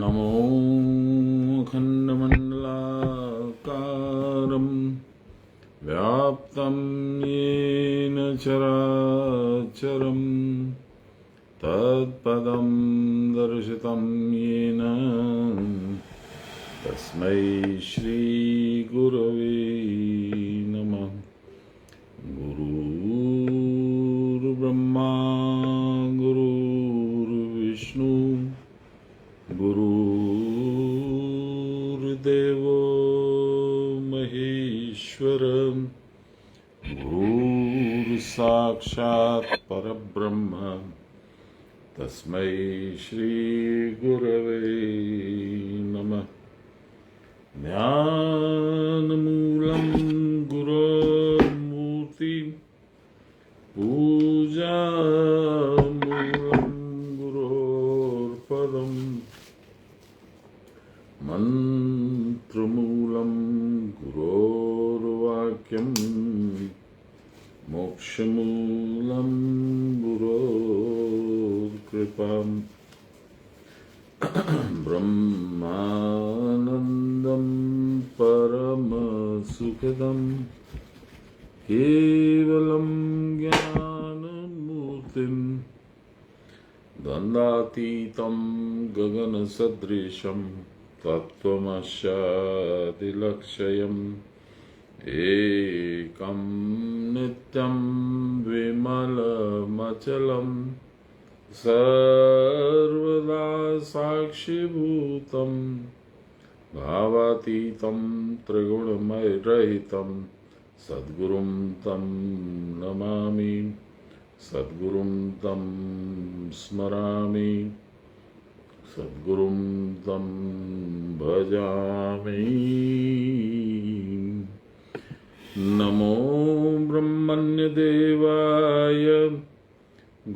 नमो खण्डमण्डलाकारं व्याप्तं येन चराचरं तत्पदं दर्शितं येन तस्मै श्रीगुरवे नमः। गुरुर्ब्रह्मा गुरुर्विष्णु गुरुर्देवो महेश्वर गुरुर्साक्षात् परब्रह्म तस्मै श्रीगुरवे नमः। ज्ञानमूलं गुरोर्मूर्ति पूजामूलं गुरोर्पदम् मन्त्रमूलं गुरोर्वाक्यं मोक्षमूलं गुरोर्कृपाम् ब्रह्मानन्दं परमसुखदं केवलं ज्ञानमूर्तिं द्वन्द्वातीतं गगनसदृशं तत्त्वमस्यादिलक्ष्यम् एकं नित्यं विमलमचलं सर्वदा साक्षिभूतं भावातीतं त्रिगुणमयरहितं सद्गुरुं तं नमामि सद्गुरुं तं स्मरामि सद्गुरुं तं भजामि। नमो ब्रह्मण्यदेवाय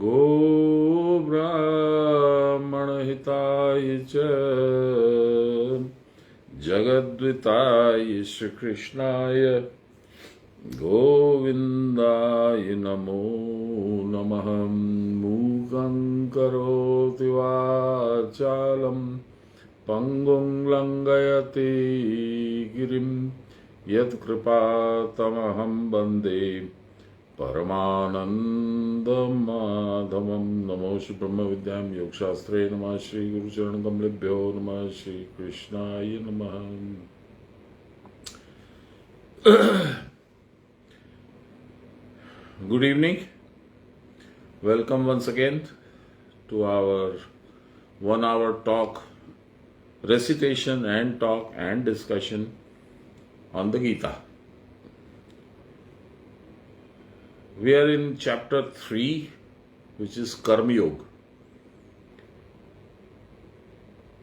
गोब्राह्मणहिताय च जगद्विताय श्रीकृष्णाय गोविन्दाय नमो नमः। मूकं करोति वाचालं पङ्गुं लङ्घयति गिरिं यत्कृपातमहं वन्दे परमानन्दमाधवं। नमो श्री ब्रह्म विद्यां योगशास्त्रे नमः श्री गुरुचरण कमलेभ्यो नमः श्री कृष्णाय नमः। Good evening. Welcome once again to our 1 hour talk, recitation and talk and discussion on the Gita. We are in chapter 3, which is Karma Yoga.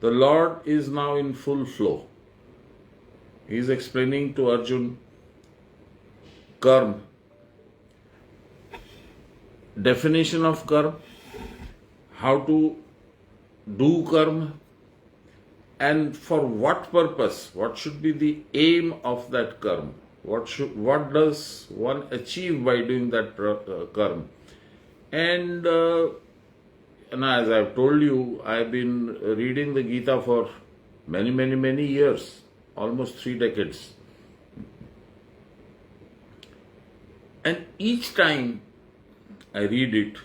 The Lord is now in full flow. He is explaining to Arjun karma, definition of karma, how to do karma, and for what purpose, what should be the aim of that karma, what does one achieve by doing that karma. And as I've told you, I've been reading the Gita for many years, almost 3 decades. And each time I read it,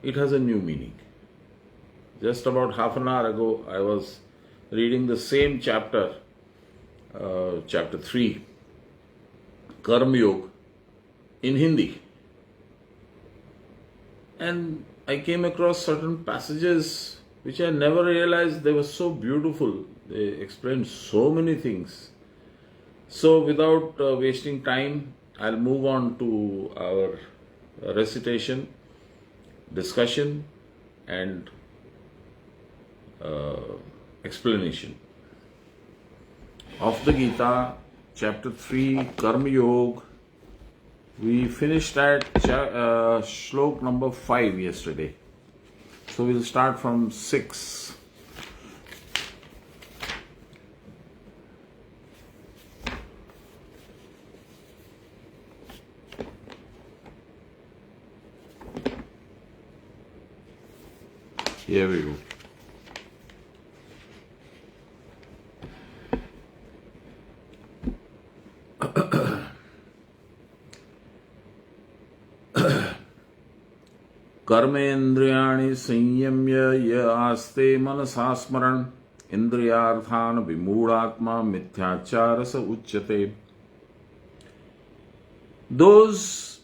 it has a new meaning. Just about half an hour ago, I was reading the same chapter, chapter 3, Karma Yoga, in Hindi. And I came across certain passages which I never realized they were so beautiful. They explained so many things. So without wasting time, I'll move on to our recitation, discussion, and explanation of the Gita, chapter 3, Karma Yoga. We finished at shlok number 5 yesterday. So we'll start from 6. Here we go. कर्मेन्द्रियाणि संयम्य य आस्ते मनसा स्मरन् इंद्रियार्थान विमूढ़ात्मा मिथ्याचार स उच्यते. Those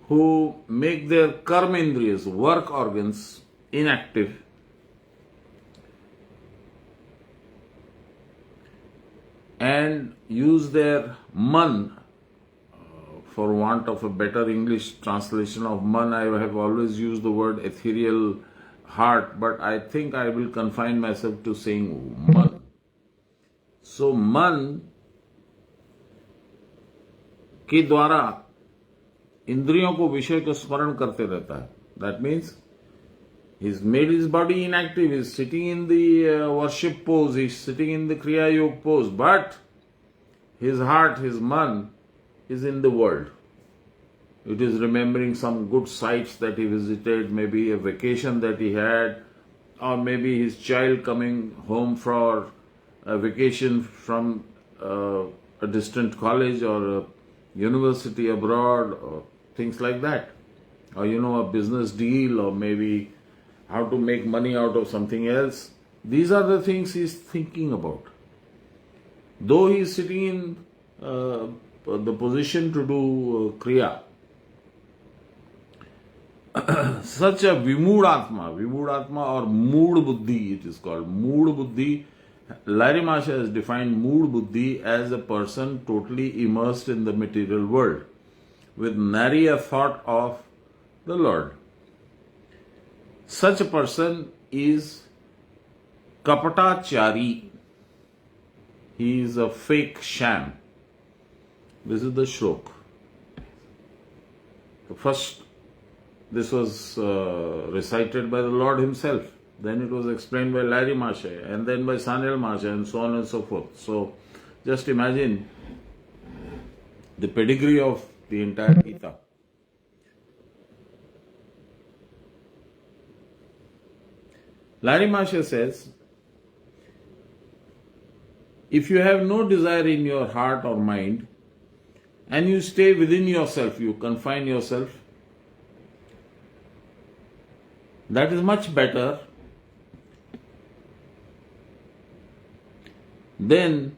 who make their karmendriyas, work organs, inactive, and use their man, for want of a better English translation of man, I have always used the word ethereal heart, but I think I will confine myself to saying man. So man के द्वारा इंद्रियों को विषय को स्मरण करते रहता है. That means he's made his body inactive, he's sitting in the worship pose, he's sitting in the Kriya Yoga pose, but his heart, his man is in the world. It is remembering some good sights that he visited, maybe a vacation that he had, or maybe his child coming home for a vacation from a distant college or a university abroad, or things like that. Or a business deal, or maybe how to make money out of something else. These are the things he's thinking about. Though he is sitting in the position to do Kriya, such a Vimudhatma or Mood Buddhi, it is called. Mood Buddhi, Larry Masha has defined Mood Buddhi as a person totally immersed in the material world, with nary a thought of the Lord. Such a person is Kapatachari. He is a fake sham. This is the shlok. First, this was recited by the Lord himself. Then it was explained by Larry Masha, and then by Sanil Masha, and so on and so forth. So, just imagine the pedigree of the entire Gita. Larry Masha says, if you have no desire in your heart or mind, and you stay within yourself, you confine yourself, that is much better than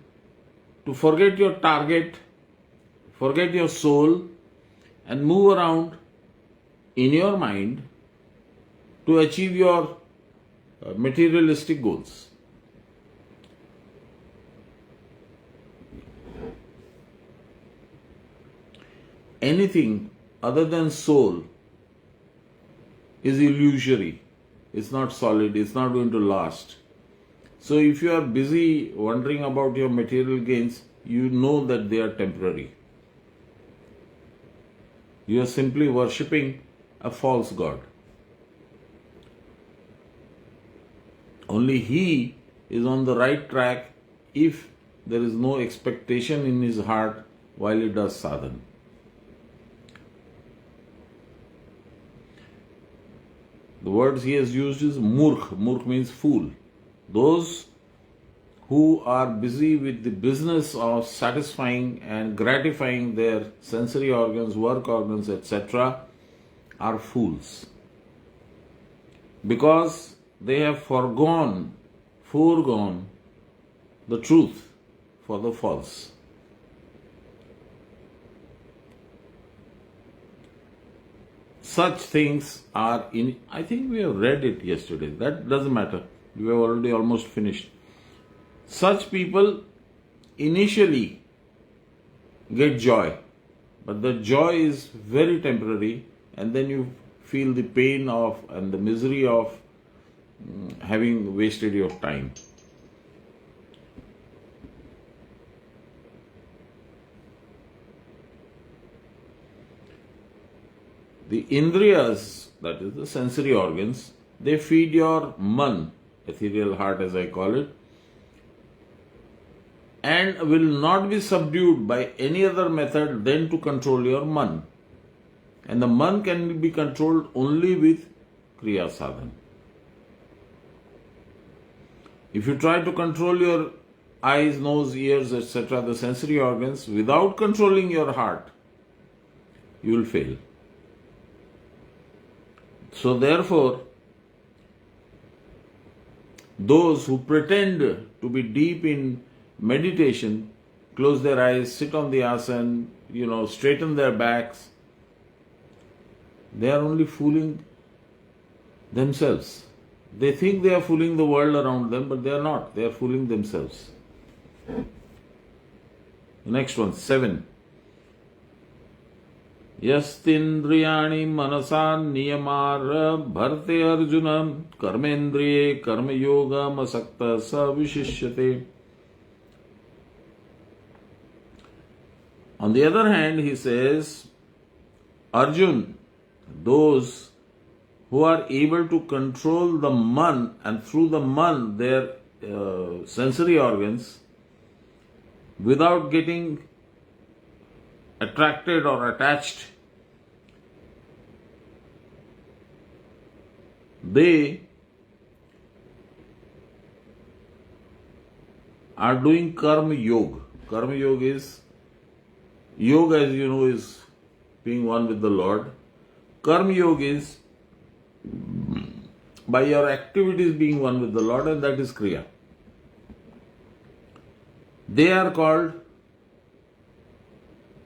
to forget your target, forget your soul, and move around in your mind to achieve your materialistic goals. Anything other than soul is illusory. It's not solid. It's not going to last. So if you are busy wondering about your material gains, you know that they are temporary. You are simply worshipping a false god. Only he is on the right track if there is no expectation in his heart while he does sadhana. The words he has used is murkh. Murkh means fool. Those who are busy with the business of satisfying and gratifying their sensory organs, work organs, etc., are fools. Because they have foregone the truth for the false. Such things are in, I think we have read it yesterday, that doesn't matter, we have already almost finished. Such people initially get joy, but the joy is very temporary, and then you feel the pain of and the misery of having wasted your time. The indriyas, that is the sensory organs, they feed your man, ethereal heart as I call it, and will not be subdued by any other method than to control your man. And the man can be controlled only with Kriya Sadhana. If you try to control your eyes, nose, ears, etc., the sensory organs, without controlling your heart, you will fail. So therefore, those who pretend to be deep in meditation, close their eyes, sit on the asana, straighten their backs, they are only fooling themselves. They think they are fooling the world around them, but they are not. They are fooling themselves. The next one, 7. Yastindriyani manasan niyamar bharte arjuna karmendriye karma yoga masakta savishishyate. On the other hand, he says, Arjun, those who are able to control the man and through the man their sensory organs without getting attracted or attached, they are doing karma yoga. Karma yoga is, yoga as you know is being one with the Lord. Karma yoga is by your activities being one with the Lord, and that is Kriya. They are called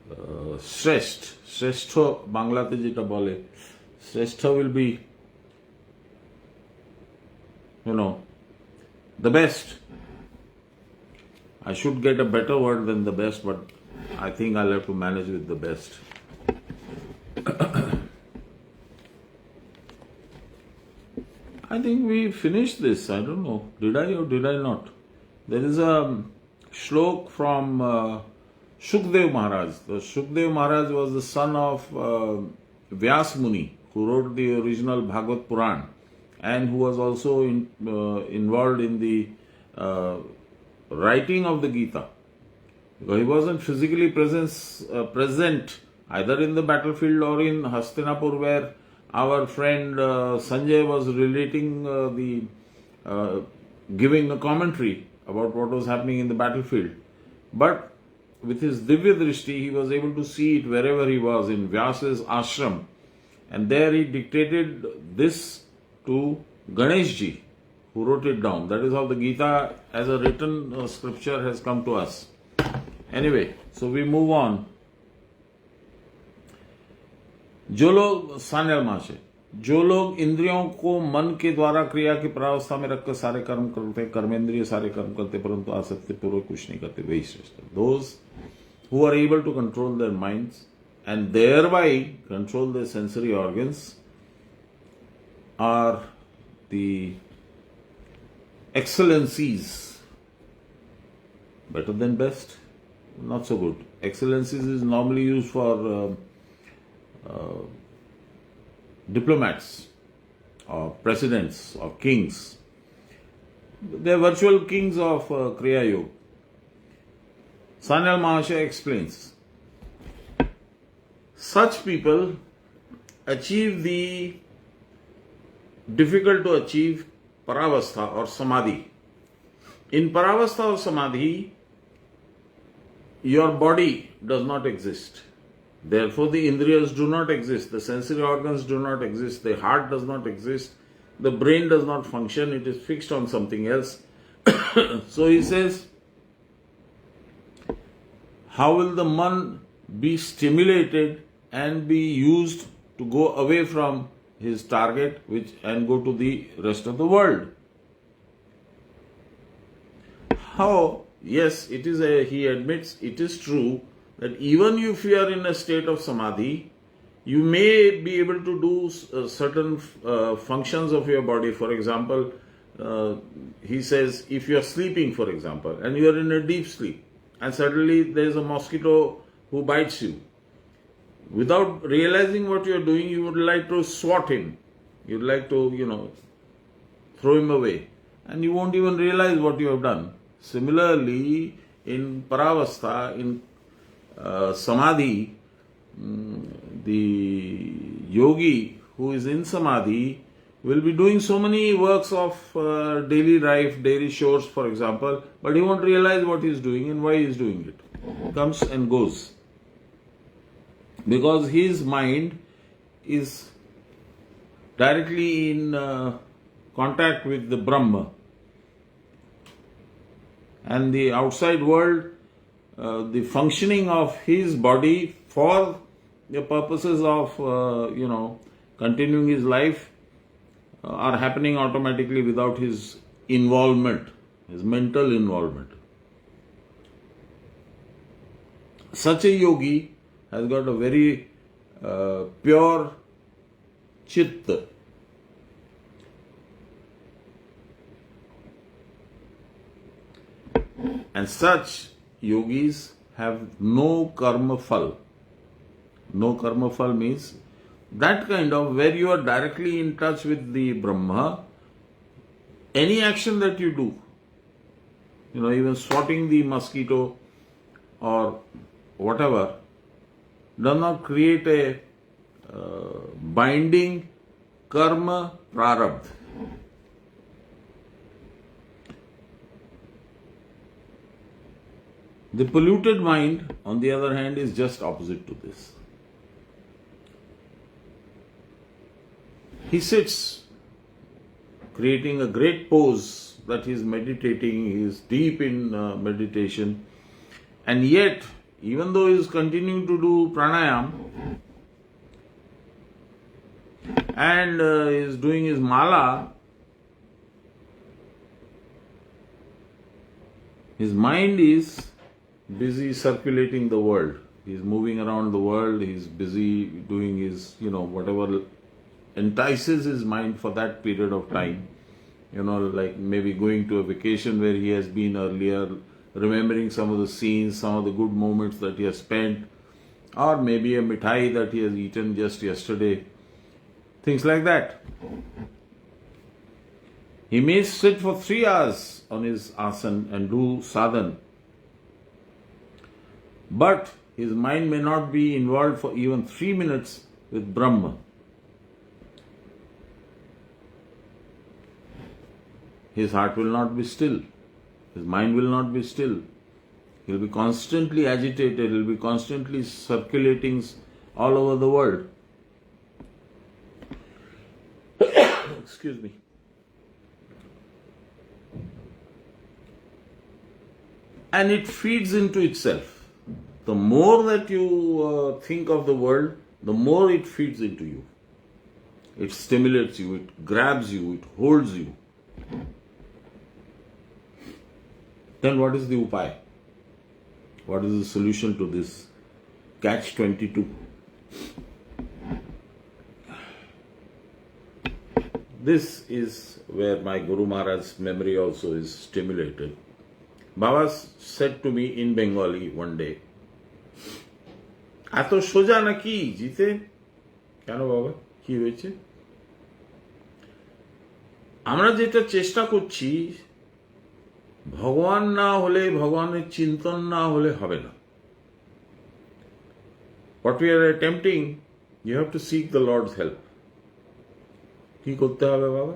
Shrestha. Shrestha, Banglate jeta bole. Shrestha will be, the best. I should get a better word than the best, but I think I'll have to manage with the best. I think we finished this. I don't know. Did I or did I not? There is a shlok from Shukdev Maharaj. The Shukdev Maharaj was the son of Vyas Muni, who wrote the original Bhagavad Puran and who was also involved in the writing of the Gita. Because he wasn't physically present either in the battlefield or in Hastinapur, where our friend Sanjay was relating giving a commentary about what was happening in the battlefield. But with his Divya Drishti, he was able to see it wherever he was, in Vyasa's ashram. And there he dictated this to Ganeshji, who wrote it down. That is how the Gita as a written scripture has come to us. Anyway, so we move on. जो लोग सान्याल माशे, जो लोग इंद्रियों को मन के द्वारा क्रिया की परावस्था में रखकर सारे कर्म करते, कर्मेंद्रिय सारे कर्म करते, परंतु आसक्ति पूर्वक कुछ नहीं करते, वही श्रेष्ठ. Those who are able to control their minds and thereby control their sensory organs are the excellencies. Better than best? Not so good. Excellencies is normally used for diplomats or presidents or kings. They are virtual kings of Kriya Yoga. Sanyal Mahashaya explains, such people achieve the difficult to achieve Paravastha or Samadhi. In Paravastha or Samadhi, your body does not exist. Therefore, the Indriyas do not exist, the sensory organs do not exist, the heart does not exist, the brain does not function, it is fixed on something else. So he says, how will the man be stimulated and be used to go away from his target and go to the rest of the world? How? Yes, it is he admits it is true that even if you are in a state of samadhi, you may be able to do certain functions of your body. For example, he says, if you are sleeping, for example, and you are in a deep sleep, and suddenly there is a mosquito who bites you, without realizing what you are doing, you would like to swat him. You would like to, throw him away. And you won't even realize what you have done. Similarly, in Paravastha, in Samadhi, the yogi who is in samadhi will be doing so many works of daily life, daily chores, for example, but he won't realize what he is doing and why he is doing it. Comes and goes. Because his mind is directly in contact with the Brahma. And the outside world, the functioning of his body for the purposes of, continuing his life are happening automatically without his involvement, his mental involvement. Such a yogi has got a very pure chitta. And such yogis have no karma phal. No karma phal means that kind of where you are directly in touch with the Brahma. Any action that you do, even swatting the mosquito or whatever, does not create a binding karma prarabdha. The polluted mind, on the other hand, is just opposite to this. He sits creating a great pose that he is meditating, he is deep in meditation, and yet, even though he is continuing to do pranayam and is doing his mala, his mind is busy circulating the world. He is moving around the world, he is busy doing his, whatever entices his mind for that period of time. Like maybe going to a vacation where he has been earlier, remembering some of the scenes, some of the good moments that he has spent, or maybe a mithai that he has eaten just yesterday, things like that. He may sit for 3 hours on his asan and do sadhan, but his mind may not be involved for even 3 minutes with Brahma. His heart will not be still. His mind will not be still. He will be constantly agitated. He will be constantly circulating all over the world. Excuse me. And it feeds into itself. The more that you think of the world, the more it feeds into you. It stimulates you, it grabs you, it holds you. Then what is the upaya? What is the solution to this catch-22? This is where my Guru Maharaj's memory also is stimulated. Baba said to me in Bengali one day, এত সোজা নাকি জিতে? কেন বাবা, কি হয়েছে? আমরা যেটা চেষ্টা করছি, ভগবান না হলে, ভগবানের চিন্তন না হলে হবে না। What we are attempting, you have to seek the Lord's help. কি করতে হবে বাবা?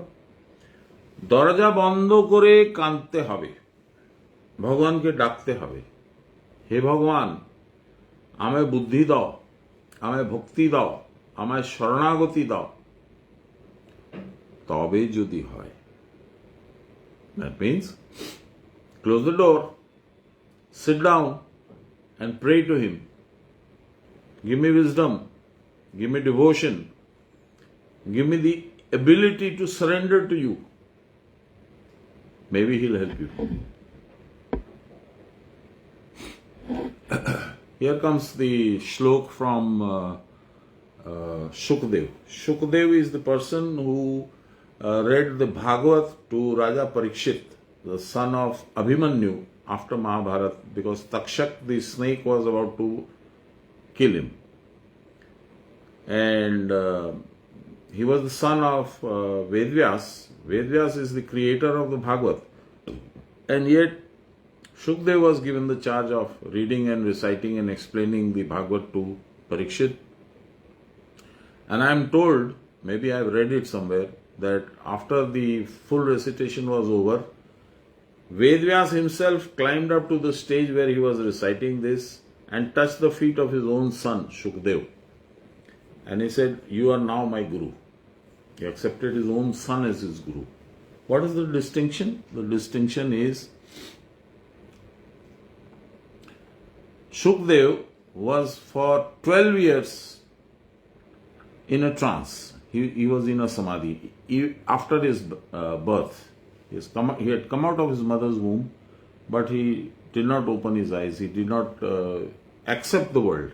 দরজা বন্ধ করে কাঁদতে হবে, ভগবানকে ডাকতে হবে, হে ভগবান আমায় বুদ্ধি দাও, আমায় ভক্তি দাও, আমায় শরণাগতি দাও, তবে যদি হয়। That means close the door, sit down and pray to him. Give me wisdom, give me devotion, give me the ability to surrender to you. Maybe he'll help you. Here comes the shlok from Shukdev. Shukdev is the person who read the Bhagavad to Raja Parikshit, the son of Abhimanyu, after Mahabharata, because Takshak, the snake, was about to kill him. And he was the son of Vedvyas. Vedvyas is the creator of the Bhagavad. And yet, Shukdev was given the charge of reading and reciting and explaining the Bhagavad to Parikshit. And I am told, maybe I have read it somewhere, that after the full recitation was over, Vedvyas himself climbed up to the stage where he was reciting this and touched the feet of his own son, Shukdev. And he said, "You are now my Guru." He accepted his own son as his Guru. What is the distinction? The distinction is Shukdev was for 12 years in a trance. He was in a samadhi. After his birth, he had come out of his mother's womb, but he did not open his eyes. He did not accept the world.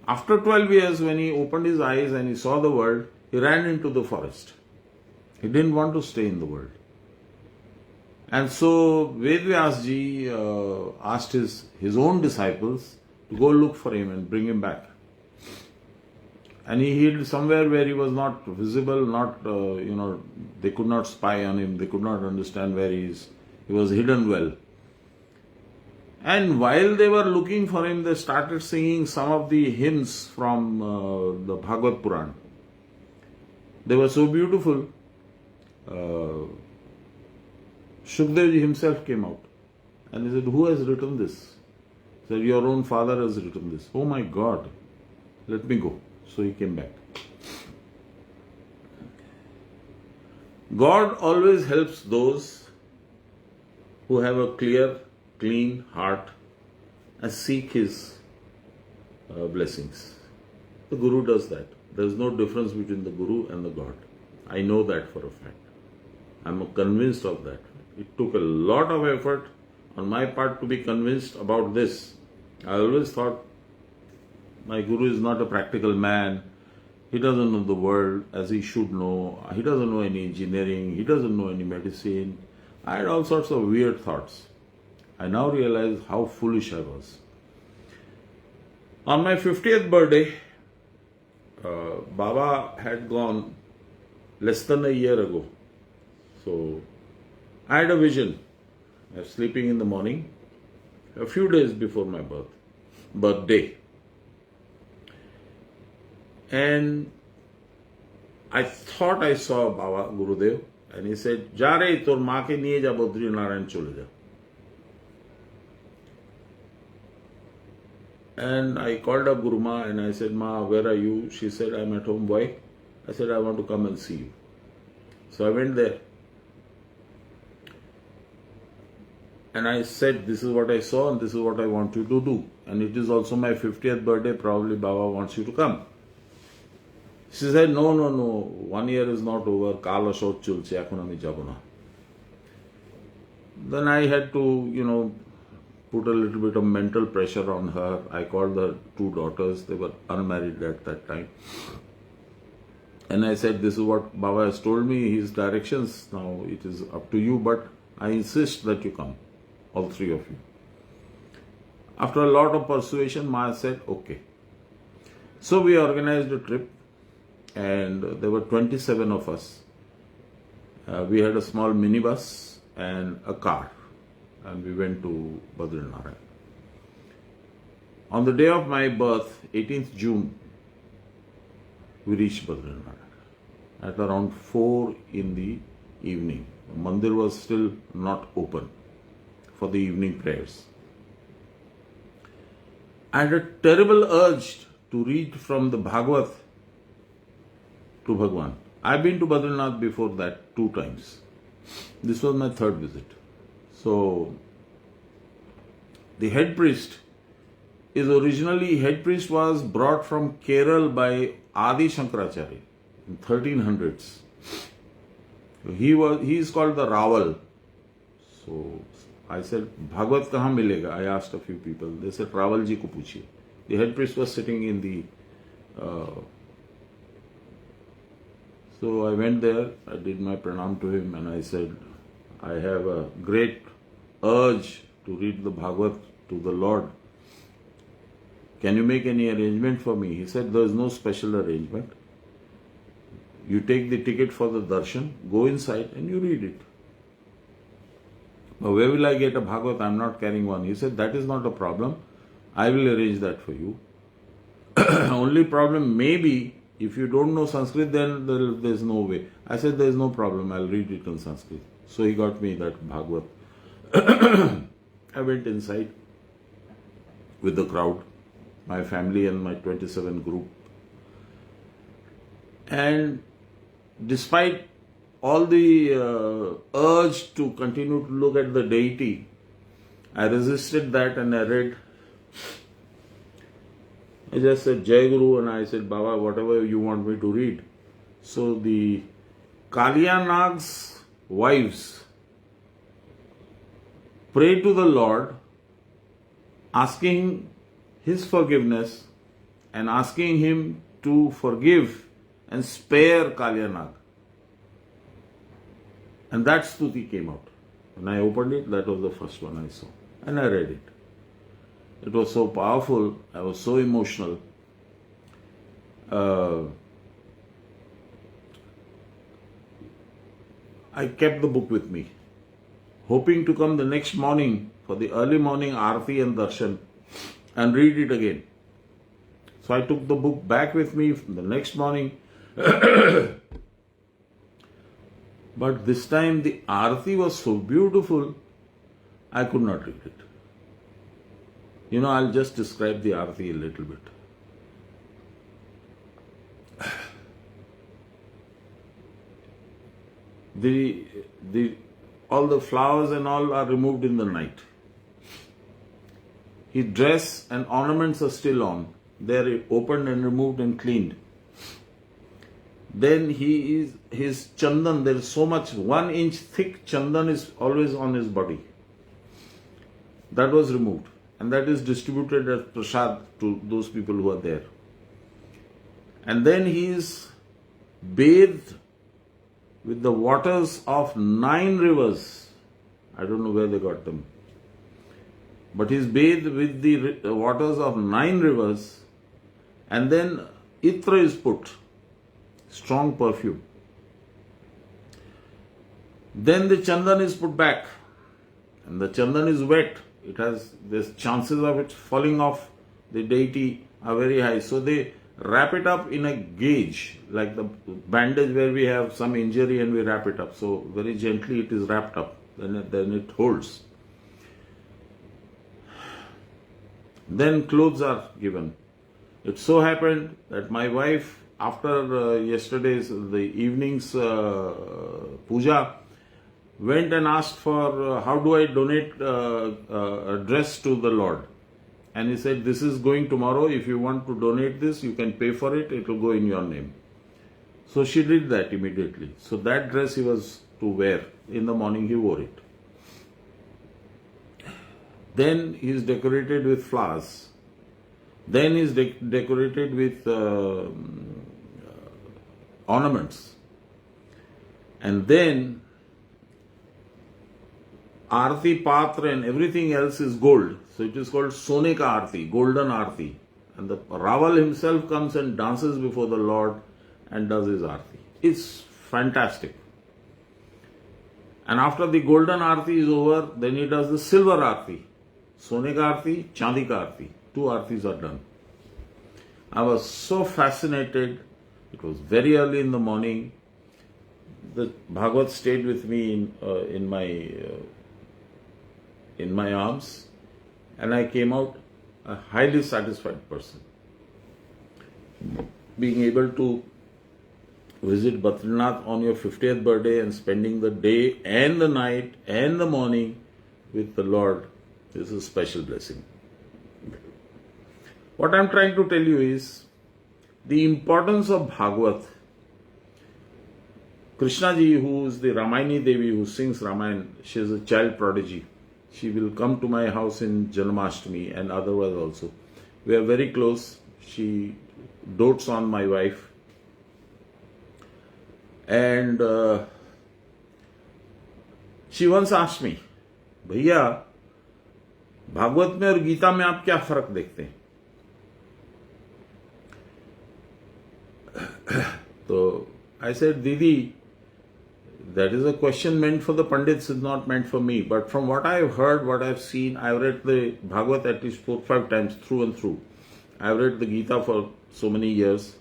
After 12 years, when he opened his eyes and he saw the world, he ran into the forest. He didn't want to stay in the world. And so Vedvyasji asked his own disciples to go look for him and bring him back. And he hid somewhere where he was not visible, they could not spy on him, they could not understand where he is. He was hidden well. And while they were looking for him, they started singing some of the hymns from the Bhagavad Puran. They were so beautiful. Shukdevji himself came out and he said, "Who has written this?" He said, "Your own father has written this." "Oh my God, let me go." So he came back. God always helps those who have a clear, clean heart and seek His blessings. The Guru does that. There is no difference between the Guru and the God. I know that for a fact. I am convinced of that. It took a lot of effort on my part to be convinced about this. I always thought my Guru is not a practical man. He doesn't know the world as he should know. He doesn't know any engineering. He doesn't know any medicine. I had all sorts of weird thoughts. I now realize how foolish I was. On my 50th birthday, Baba had gone less than a year ago. So I had a vision. I was sleeping in the morning, a few days before my birthday. And I thought I saw Baba Gurudev, and he said, "Ja re, tor maa ke niye ja Badri Narayan chole ja." And I called up Guru Ma and I said, "Ma, where are you?" She said, "I'm at home." "Why?" I said, "I want to come and see you." So I went there. And I said, "This is what I saw and this is what I want you to do. And it is also my 50th birthday, probably Baba wants you to come." She said, No, 1 year is not over. Kala shot chulche, ekhon ami jabo na. Then I had to, put a little bit of mental pressure on her. I called her 2 daughters. They were unmarried at that time. And I said, "This is what Baba has told me, his directions. Now it is up to you, but I insist that you come, all 3 of you." After a lot of persuasion, Ma said, "Okay." So we organized a trip, and there were 27 of us. We had a small minibus and a car, and we went to Badrinath. On the day of my birth, 18th June, we reached Badrinath at around 4 in the evening. The mandir was still not open for the evening prayers. I had a terrible urge to read from the Bhagavad to Bhagwan. I've been to Badrinath before that 2 times. This was my 3rd visit. So, the head priest was brought from Kerala by Adi Shankaracharya in 1300s. He is called the Raval. So I said, "Bhagavad kahan milega?" I asked a few people. They said, "Raval ji ko puchiye." The head priest was sitting in the so I went there, I did my pranam to him, and I said, "I have a great urge to read the Bhagavad to the Lord. Can you make any arrangement for me?" He said, "There is no special arrangement. You take the ticket for the darshan, go inside and you read it." "But where will I get a Bhagavad? I am not carrying one." He said, "That is not a problem. I will arrange that for you. Only problem may be If you don't know Sanskrit, then there's no way. I said, there's no problem, I'll read it in Sanskrit. So he got me that Bhagavad. I went inside with the crowd, my family and my 27 group. And despite all the urge to continue to look at the deity, I resisted that and I read. I just said Jai Guru and I said, Baba, whatever you want me to read. So the Kaliya Nag's wives pray to the Lord, asking His forgiveness and asking Him to forgive and spare Kaliya Nag. And that stuti came out. When I opened it, that was the first one I saw. And I read it. It was so powerful, I was so emotional. I kept the book with me, hoping to come the next morning for the early morning Aarti and Darshan and read it again. So I took the book back with me the next morning. But this time the Aarti was so beautiful, I could not read it. You know, I'll just describe the Aarti a little bit. All the flowers and all are removed in the night. His dress and ornaments are still on. They are opened and removed and cleaned. Then his chandan, there is so much, 1 inch thick chandan is always on his body. That was removed. And that is distributed as prasad to those people who are there. And then he is bathed with the waters of 9 rivers. I don't know where they got them. But he is bathed with the waters of 9 rivers. And then itra is put, strong perfume. Then the chandan is put back. And the chandan is wet. There's chances of it falling off the deity are very high. So they wrap it up in a gauge, like the bandage where we have some injury and we wrap it up. So very gently it is wrapped up. Then it holds. Then clothes are given. It so happened that my wife, after the evening's puja, went and asked for how do I donate a dress to the Lord. And he said, this is going tomorrow. If you want to donate this, you can pay for it. It will go in your name. So she did that immediately. So that dress he was to wear. In the morning he wore it. Then he is decorated with flowers. Then he is decorated with ornaments. And then Aarti Patra and everything else is gold. So it is called Sone Ka Aarti, golden Aarti. And the Raval himself comes and dances before the Lord and does his Aarti. It's fantastic. And after the golden Aarti is over, then he does the silver Aarti. Sone Ka Aarti, Chandi Ka Aarti. 2 Aartis are done. I was so fascinated. It was very early in the morning. The Bhagavad stayed with me in my arms, and I came out a highly satisfied person. Being able to visit Badrinath on your 50th birthday and spending the day and the night and the morning with the Lord is a special blessing. What I'm trying to tell you is the importance of Bhagavad. Krishna ji, who is the Ramayani Devi who sings Ramayana, she is a child prodigy. She will come to my house in Janmashtami and otherwise also. We are very close. She dotes on my wife. And she once asked me, भैया भागवत में और गीता में आप क्या फर्क देखते हैं? So I said, Didi, that is a question meant for the Pandits, is not meant for me. But from what I have heard, what I have seen, I have read the Bhagavad at least 4 or 5 times through and through. I have read the Gita for so many years.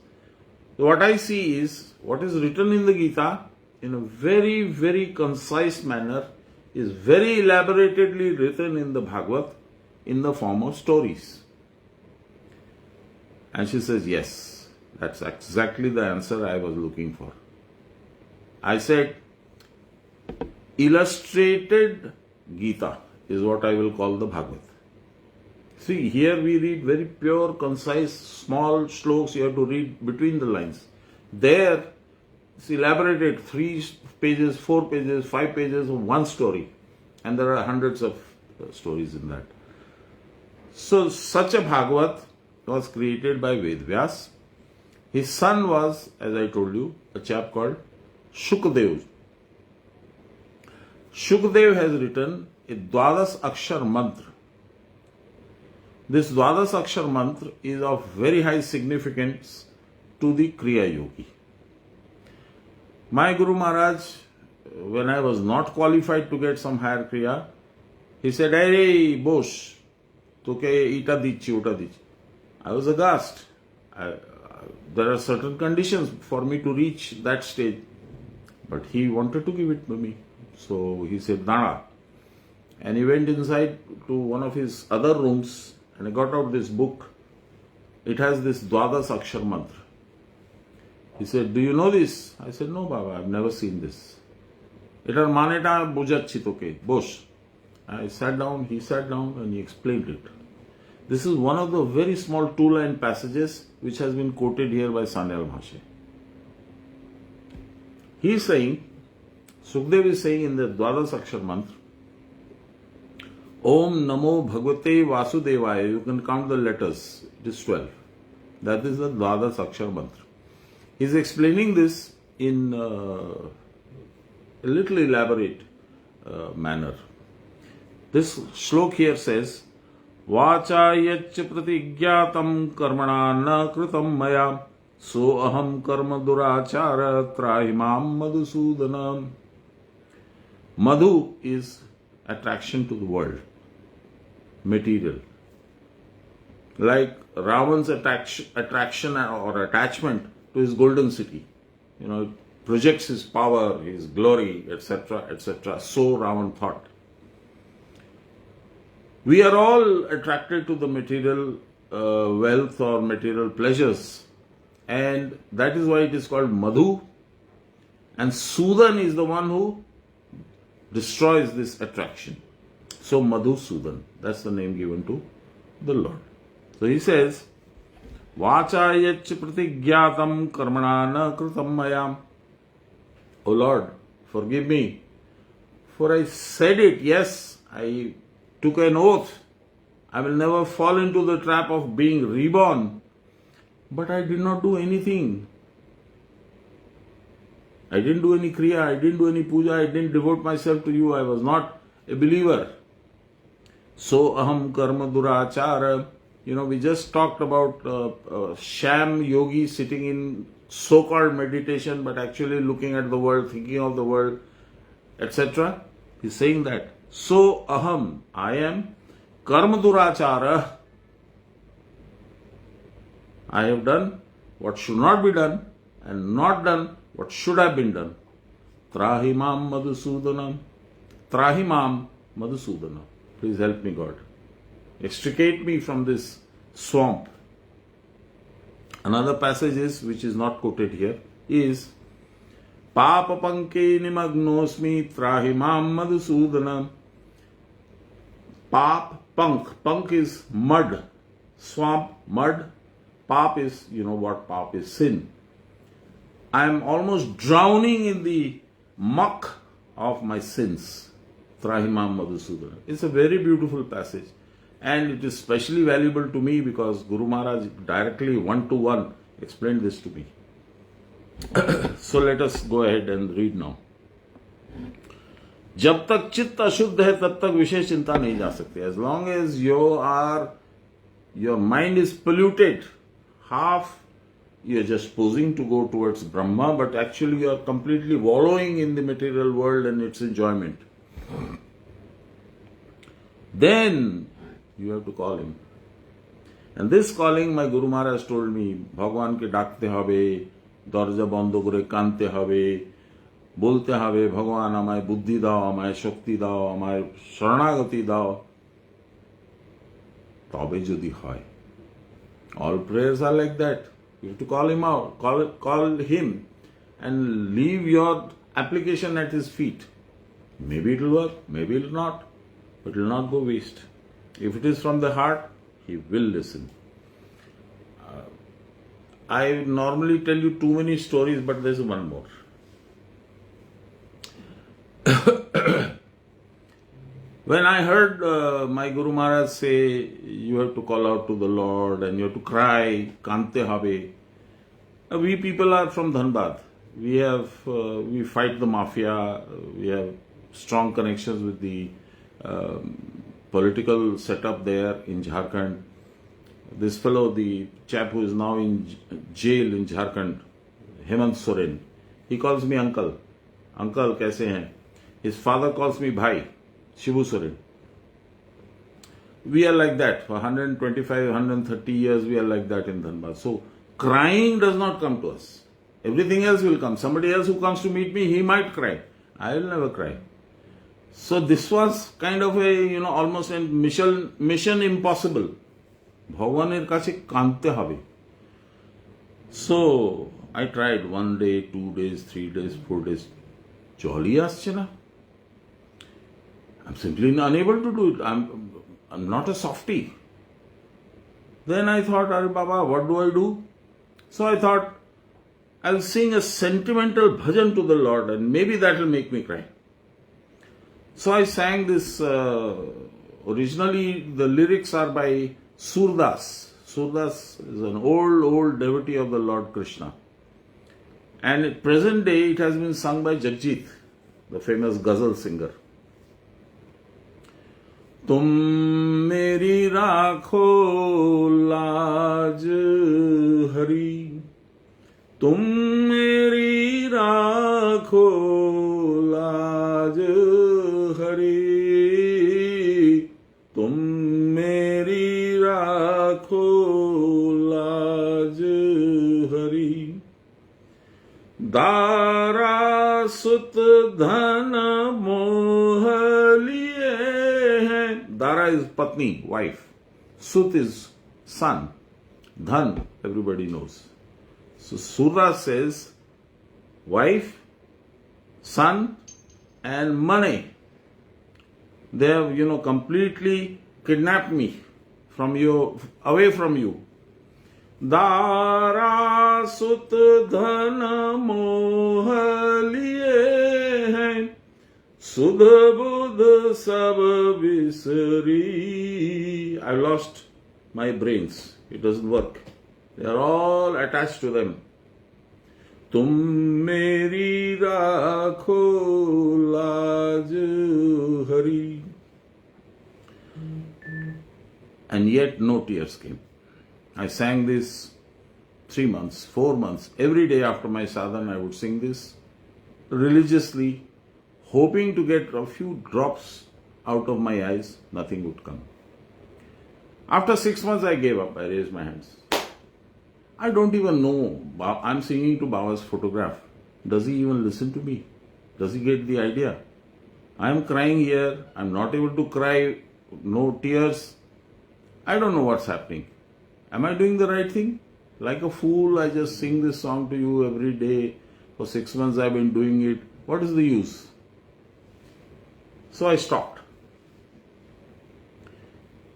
What I see is what is written in the Gita in a very, very concise manner is very elaboratedly written in the Bhagavad in the form of stories. And she says, yes, that's exactly the answer I was looking for. I said, illustrated Gita is what I will call the Bhagavad. See, here we read very pure, concise, small shlokas you have to read between the lines. There, it's elaborated 3 pages, 4 pages, 5 pages of one story. And there are hundreds of stories in that. So, such a Bhagavad was created by Vedvyas. His son was, as I told you, a chap called Shukdev. Shukdev has written a Dwadas Akshar Mantra. This Dwadas Akshar Mantra is of very high significance to the Kriya Yogi. My Guru Maharaj, when I was not qualified to get some higher Kriya, he said, "Hey, Bosh, toke ita dichi, uta dichi." I was aghast. There are certain conditions for me to reach that stage. But he wanted to give it to me. So he said, "Nana." And he went inside to one of his other rooms and I got out this book. It has this Dwadas Akshar Mantra. He said, "Do you know this?" I said, "No, Baba, I've never seen this." It are maneta bujachitoke, Bosh. I sat down, he sat down and he explained it. This is one of the very small 2-line passages which has been quoted here by Sanyal Bhashe. He is saying, Sukdev is saying in the Dwadas Akshar Mantra, Om Namo Bhagavate Vasudevaya. You can count the letters. It is 12. That is the Dwadas Akshar Mantra. He is explaining this in a little elaborate manner. This shlok here says, Vacha yach pratigyatam karmana na kritam maya so aham karma durachara trahimam madhusudanam. Madhu is attraction to the world, material. Like Ravan's attraction or attachment to his golden city. It projects his power, his glory, etc., etc. So Ravan thought. We are all attracted to the material wealth or material pleasures. And that is why it is called Madhu. And Sudan is the one who destroys this attraction. So Madhusudan, that's the name given to the Lord. So he says, Vacha yach pratigyatam karmana na kritam mayam. O Lord, forgive me. For I said it, yes, I took an oath. I will never fall into the trap of being reborn. But I did not do anything. I didn't do any kriya, I didn't do any puja, I didn't devote myself to you, I was not a believer. So aham karma durachara. We just talked about sham yogi sitting in so-called meditation but actually looking at the world, thinking of the world, etc. He's saying that. So aham, I am karma durachara. I have done what should not be done and not done what should have been done. Trahimam madhusudanam. Trahimam madhusudanam. Please help me, God. Extricate me from this swamp. Another passage is, which is not quoted here, is Papa panke nimagnosmi trahimam madhusudanam. Pap, punk. Punk is mud. Swamp, mud. Pap is, what pap is? Sin. I am almost drowning in the muck of my sins. Trahimam Madhusudana. It's a very beautiful passage. And it is especially valuable to me because Guru Maharaj directly one-to-one explained this to me. So let us go ahead and read now. जब तक चित्त अशुद्ध है तब तक विशेष चिंता नहीं जा सकती. As long as your mind is polluted, half you're just posing to go towards Brahma, but actually you're completely wallowing in the material world and its enjoyment. Then you have to call him. And this calling, my Guru Maharaj told me, Bhagwan ke dakte hobe, দরজা বন্ধ করে কাঁদতে হবে, বলতে হবে ভগবান আমায় বুদ্ধি দাও, আমায় শক্তি দাও, আমায় শরণাগতি দাও, তবে যদি হয়। All prayers are like that. You have to call him out, call him and leave your application at his feet. Maybe it will work, maybe it will not, but it will not go waste. If it is from the heart, he will listen. I normally tell you too many stories, but there's one more. When I heard my Guru Maharaj say, you have to call out to the Lord and you have to cry, kante habe. We people are from Dhanbad. We fight the mafia. We have strong connections with the political setup there in Jharkhand. This fellow, the chap who is now in jail in Jharkhand, Hemant Soren, he calls me uncle. Uncle, kaise hain? His father calls me bhai, Shibu Soren. We are like that. For 125, 130 years, we are like that in Dhanbad. So, crying does not come to us. Everything else will come. Somebody else who comes to meet me, he might cry. I will never cry. So, this was kind of a, almost a mission impossible. ভগবানের কাছে কাঁদতে হবে। So, I tried 1 day, 2 days, 3 days, 4 days. জলই আসছে না। I'm simply unable to do it. I'm not a softie. Then I thought, Arey Baba, what do I do? So I thought, I'll sing a sentimental bhajan to the Lord and maybe that will make me cry. So I sang this, originally the lyrics are by Surdas. Surdas is an old devotee of the Lord Krishna. And at present day it has been sung by Jagjit, the famous ghazal singer. तुम मेरी राखो लाज हरी, तुम मेरी राखो लाज हरी, तुम मेरी राखो लाज हरी। दारा सुत धन मोह लिए हैं। Dara is Patni, wife. Sut is son. Dhan, everybody knows. So Surya says, wife, son, and money. They have, completely kidnapped me away from you. Dara sut dhan moh liye hain, sudh budh sab bisari. I lost my brains. It doesn't work. They are all attached to them. Tum meri rakho laaj hari. And yet no tears came. I sang this 3 months, 4 months. Every day after my sadhana I would sing this religiously, hoping to get a few drops out of my eyes. Nothing would come. After 6 months I gave up. I raised my hands. I don't even know. I'm singing to Baba's photograph. Does he even listen to me? Does he get the idea? I'm crying here. I'm not able to cry. No tears. I don't know what's happening. Am I doing the right thing? Like a fool, I just sing this song to you every day. For 6 months I've been doing it. What is the use? So I stopped.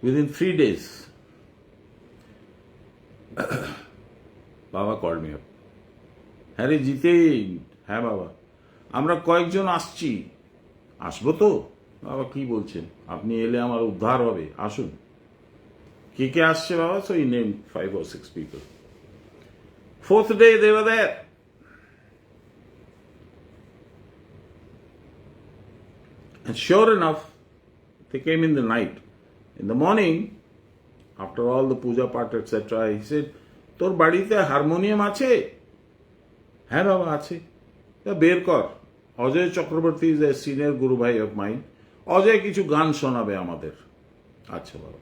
Within 3 days, Baba called me up. Hare Jitain, হ্যাঁ বাবা, আমরা কয়েকজন আসছি। আসবো তো? বাবা কি বলছেন? আপনি এলে আমার উদ্ধার হবে, আসুন। কে কে আসছে বাবা? So he named 5 or 6 people. 4th day they were there. And sure enough, they came in the night. In the morning, after all the puja part, etc., he said, তোর বাড়িতে হারমোনিয়াম আছে? হ্যাঁ বাবা আছে। তা বের কর। Ajay Chakraborty is a senior গুরু ভাই অফ মাইন। অজয় কিছু গান শোনাবে আমাদের। আচ্ছা বাবা।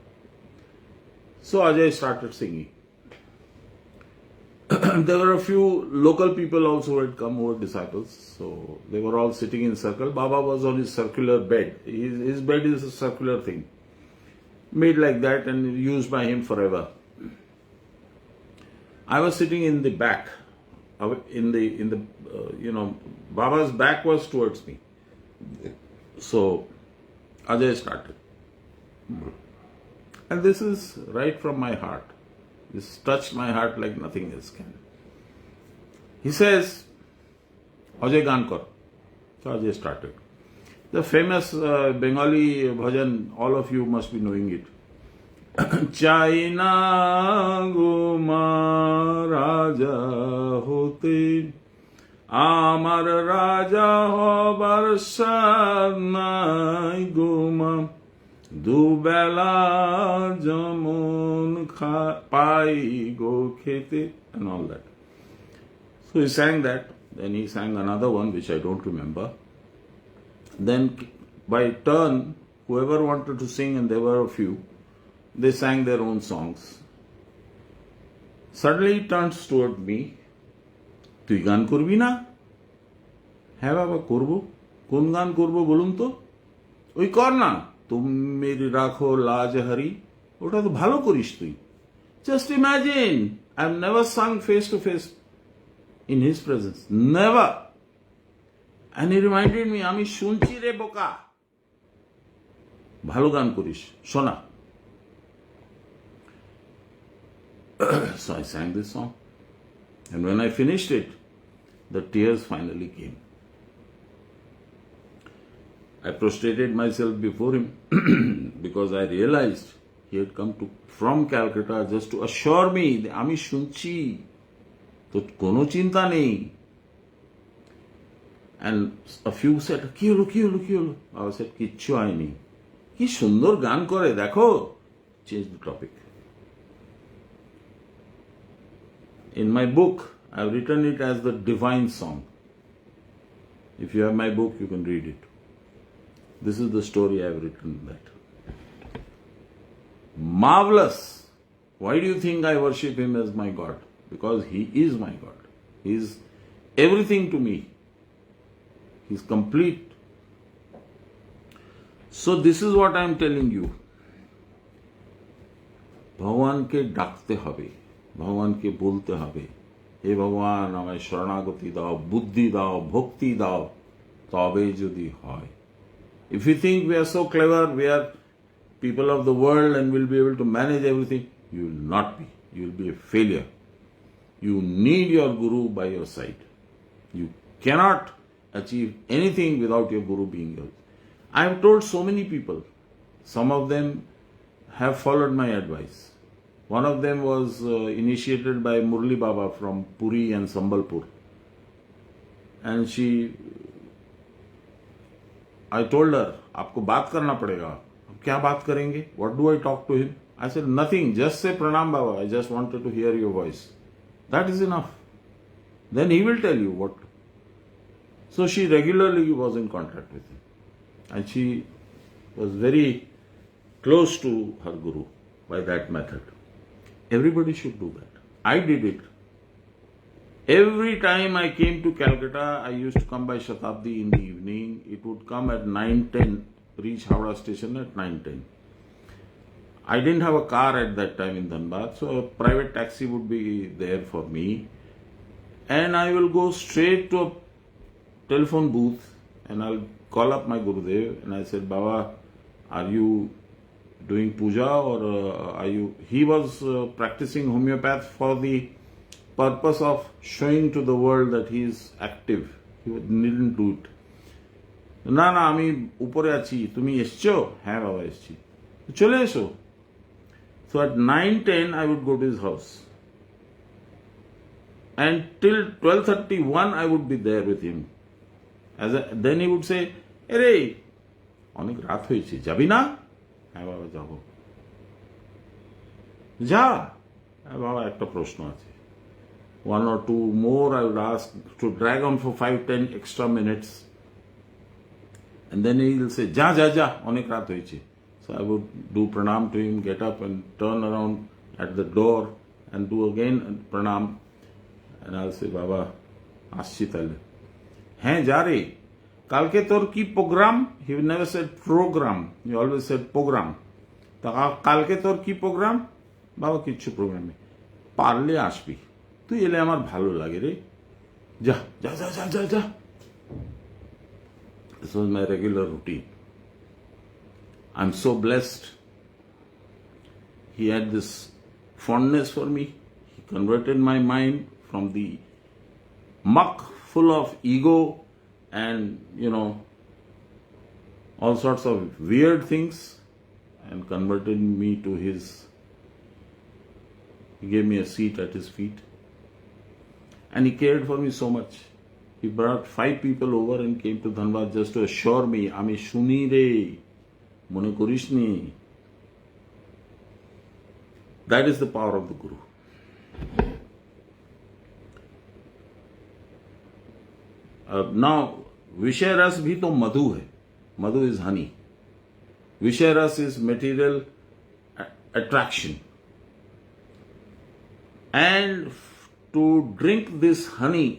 So Ajay started singing. There were a few local people also who had come who were disciples. So they were all sitting in circle. Baba was on his circular bed. His bed is a circular thing, made like that and used by him forever. I was sitting in the back, Baba's back was towards me. So Ajay started. And this is right from my heart. This touched my heart like nothing else can. He says, Ajay Gankar. So Ajay started. The famous Bengali bhajan, all of you must be knowing it. China Goma Raja Hote Amar Raja Hobar Sanai Goma Dubela Jamon Pai Go Khete and all that. So he sang that. Then he sang another one which I don't remember. Then by turn, whoever wanted to sing, and there were a few, they sang their own songs. Suddenly he turns toward me. তুই গান করবি না? হ্যাঁ বাবা করবো। কোন গান করবো বলুন তো? ওই কর না, তুমি রাখো লাজ হারি, ওটা তো ভালো করিস তুই। Just imagine, I've never sung face to face in his presence. Never. And he reminded me, আমি শুনছি রে বোকা। ভালো গান করিস, শোনা। So I sang this song. And when I finished it, the tears finally came. I prostrated myself before him because I realized he had come from Calcutta just to assure me that আমি শুনছি, তো কোনো চিন্তা নেই. And a few said, কি হলো? I said, কিচ্ছু হয়নি। কি সুন্দর গান করে দেখো। Change the topic. In my book, I've written it as the divine song. If you have my book, you can read it. This is the story I've written that. Marvelous. Why do you think I worship him as my God? Because he is my God. He is everything to me. He's complete. So this is what I'm telling you. ভগবানকে ডাকতে হবে, ভগবানকে বলতে হবে, হে ভগবান আমায় শরণাগতি দাও, বুদ্ধি দাও, ভক্তি দাও, তবে যদি হয়। If you think we are so clever, we are people of the world and will be able to manage everything, you will not be. You will be a failure. You need your guru by your side. You cannot achieve anything without your guru being yours. I have told so many people. Some of them have followed my advice. One of them was initiated by Murli Baba from Puri and Sambalpur. And I told her, आपको बात करना पड़ेगा। क्या बात करेंगे? What do I talk to him? I said, nothing. Just say Pranam Baba. I just wanted to hear your voice. That is enough. Then he will tell you what. So she regularly was in contact with him. And she was very close to her guru by that method. Everybody should do that. I did it. Every time I came to Calcutta, I used to come by Shatabdi in the evening. It would come at 9:10, reach Howrah station at 9:10. I didn't have a car at that time in Dhanbad, so a private taxi would be there for me. And I will go straight to a telephone booth and I'll call up my Gurudev and I said, Baba, are you doing puja or are you... He was practicing homeopath for the purpose of showing to the world that he is active. He needn't do it. না না আমি উপরে আছি, তুমি এসছো? হ্যাঁ বাবা এসছি, চলে এসো। So at 9:10 I would go to his house. And till 12:31 I would be there with him. Then he would say, আরে অনেক রাত হয়েছে, যাবি না? হ্যাঁ বাবা যাবো। যা। হ্যাঁ বাবা একটা প্রশ্ন আছে। One or two more I would ask to drag on for 5-10 extra minutes. And then he will say, যা অনেক রাত হয়েছে। So I would do pranam to him, get up and turn around at the door and do again pranam. and I'll say, Baba, আসছি তাহলে। হ্যাঁ যা রে, কালকে তোর কি programme? He never said program, he always said program. তা কালকে তোর কি প্রোগ্রাম? বাবা কিচ্ছু প্রোগ্রাম নেই, পারলে আসবি, তুই এলে আমার ভালো লাগে রে, যা যা যা যা যা যা। This was my regular routine. I'm so blessed. He had this fondness for me. He converted my mind from the muck full of ego and, all sorts of weird things, and converted me to his. He gave me a seat at his feet. And he cared for me so much. He brought 5 people over and came to Dhanbad just to assure me, Ami shuni re, mone korishni. That is the power of the Guru. Now, Vishaya Ras bhi to madhu hai. Madhu is honey. Vishaya Ras is material attraction. And to drink this honey,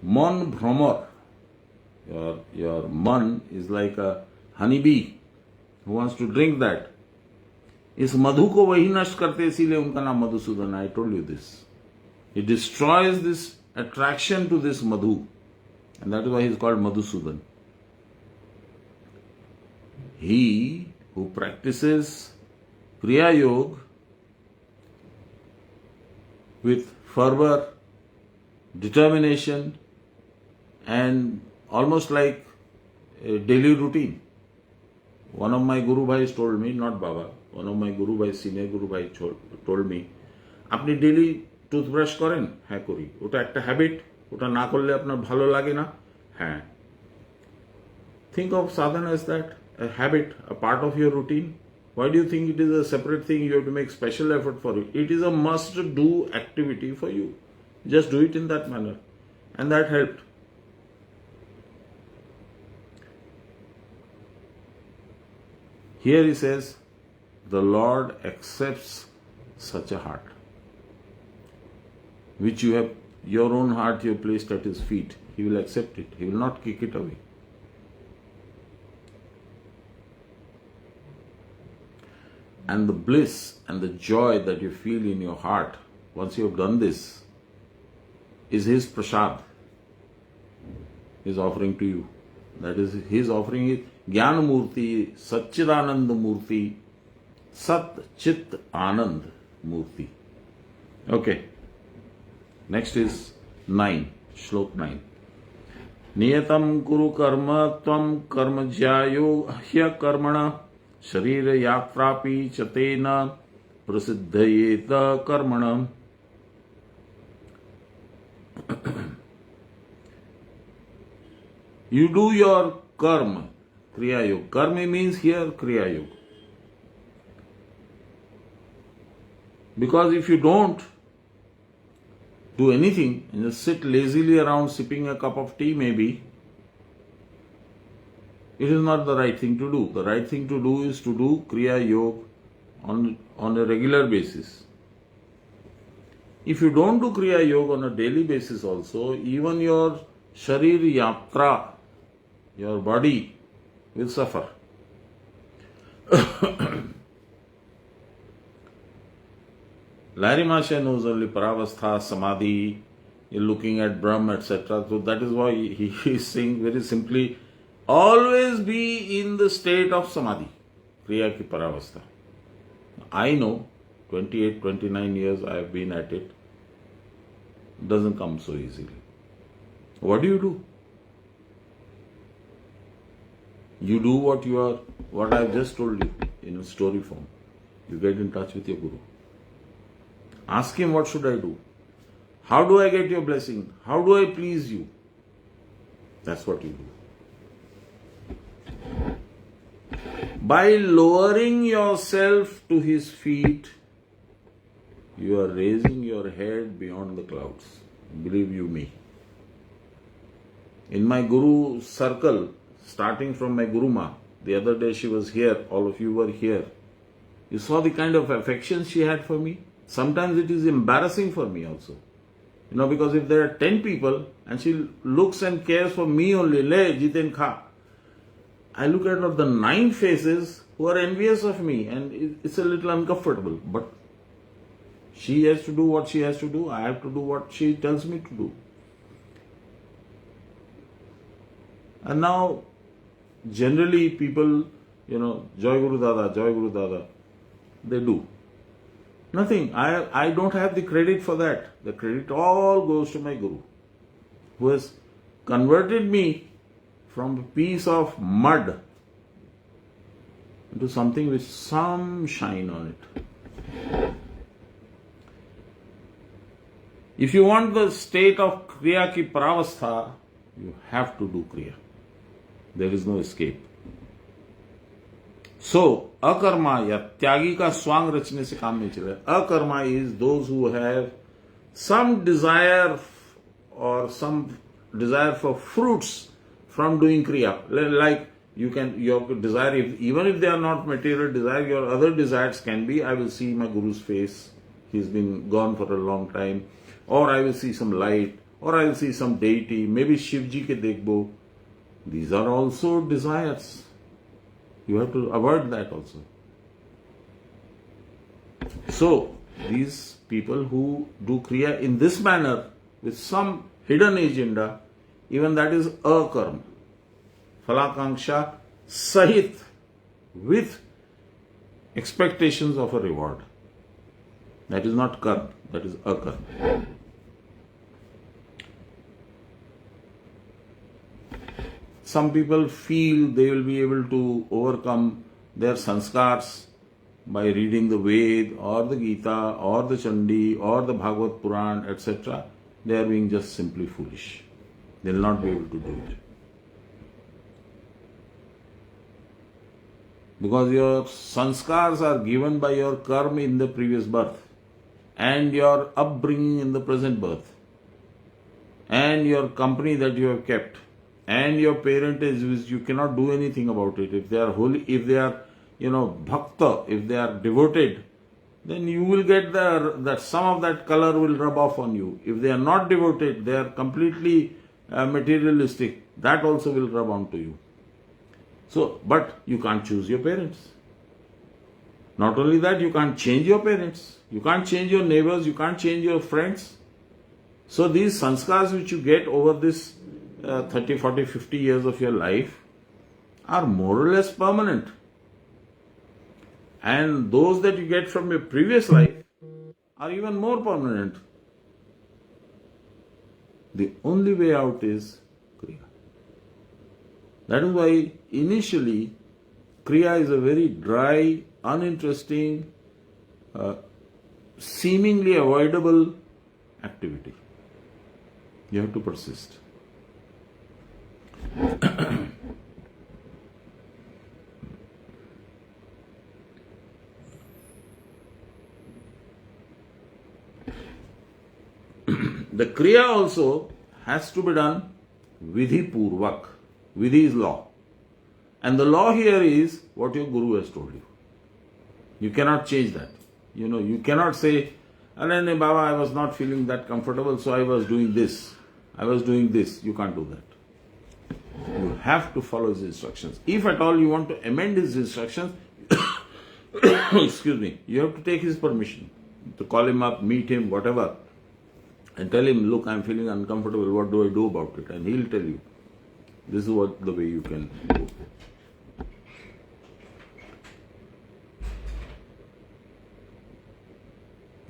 man bhramar, your man is like a honeybee who wants to drink that. इस मधु को वही नष्ट करते, इसीलिए उनका नाम Madhusudan. I told you this. He destroys this attraction to this madhu, and that is why he is called Madhusudan. He who practices Kriya Yoga with fervor, determination, and almost like a daily routine. One of my Guru Bhais told me, not Baba, one of my Guru Bhais, senior Guru Bhai told me, আপনি daily toothbrush করেন? হ্যাঁ করি। ওটা একটা habit, ওটা না করলে আপনার ভালো লাগে না? হ্যাঁ। Think of sadhana as that, a habit, a part of your routine. Why do you think it is a separate thing you have to make special effort for it? It is a must-do activity for you. Just do it in that manner. And that helped. Here he says, the Lord accepts such a heart, which you have, your own heart you have placed at his feet. He will accept it. He will not kick it away. And the bliss and the joy that you feel in your heart once you have done this is his prasad, his offering to you. That is his offering is Jnana Murti, Satchidananda Murti, Sat Chit Anand Murti. Okay. Next is 9, Shlok 9. Niyatam Kuru Karma Tvam Karma Jyayo Hya Karmana शरीर यात्रापि चतेन प्रसिद्धयेत कर्मणम्. You do your karma, Kriya Yoga. Karma means here Kriya Yoga. Because if you don't do anything and just sit lazily around sipping a cup of tea maybe, it is not the right thing to do. The right thing to do is to do Kriya Yoga on a regular basis. If you don't do Kriya Yoga on a daily basis also, even your Sharir Yatra, your body will suffer. Larry Masha knows only Paravastha, Samadhi, you're looking at Brahma, etc. So that is why he is saying very simply, always be in the state of Samadhi, Kriya ki Paravastha. I know, 28, 29 years I have been at it. It doesn't come so easily. What do? You do what I have just told you in a story form. You get in touch with your Guru. Ask him, what should I do? How do I get your blessing? How do I please you? That's what you do. By lowering yourself to his feet, you are raising your head beyond the clouds. Believe you me. In my Guru circle, starting from my Guru Ma, the other day she was here, all of you were here. You saw the kind of affection she had for me. Sometimes it is embarrassing for me also. Because if there are 10 people and she looks and cares for me only, le, Jiten kha. I look at the 9 faces who are envious of me, and it's a little uncomfortable. But she has to do what she has to do. I have to do what she tells me to do. And now, generally people, Joy Guru Dada, they do. Nothing. I don't have the credit for that. The credit all goes to my Guru, who has converted me from a piece of mud into something with some shine on it. If you want the state of Kriya ki Pravastha, you have to do Kriya. There is no escape. So, अकर्मा या त्यागी का स्वांग रचने से काम नहीं चलेगा. अकर्मा is those who have some desire or some desire for fruits from doing kriya. Like your desire, even if they are not material desire, your other desires can be, I will see my Guru's face, he's been gone for a long time, or I will see some light, or I will see some deity, maybe Shivji ke dekhbo. These are also desires. You have to avoid that also. So, these people who do Kriya in this manner, with some hidden agenda, even that is akarma. Phalakanksha sahit, with expectations of a reward. That is not karma, that is akarma. Some people feel they will be able to overcome their sanskars by reading the Ved or the Gita or the Chandi or the Bhagavad Puran, etc. They are being just simply foolish. They will not be able to do it. Because your sanskars are given by your karma in the previous birth, and your upbringing in the present birth, and your company that you have kept, and your parentage, which you cannot do anything about it. If they are holy, if they are, bhakta, if they are devoted, then you will get that some of that color will rub off on you. If they are not devoted, they are completely materialistic, that also will rub onto you. So, but you can't choose your parents. Not only that, you can't change your parents, you can't change your neighbors, you can't change your friends. So these sanskars which you get over this 30, 40, 50 years of your life are more or less permanent. And those that you get from your previous life are even more permanent. The only way out is Kriya. That is why initially Kriya is a very dry, uninteresting, seemingly avoidable activity. You have to persist. The Kriya also has to be done Vidhi Purvak. Vidhi is law. And the law here is what your Guru has told you. You cannot change that. You cannot say, Alane Baba, I was not feeling that comfortable, so I was doing this. I was doing this. You can't do that. You have to follow his instructions. If at all you want to amend his instructions, excuse me, you have to take his permission. To call him up, meet him, whatever, and tell him, look, I'm feeling uncomfortable, what do I do about it? And he'll tell you, this is the way you can do.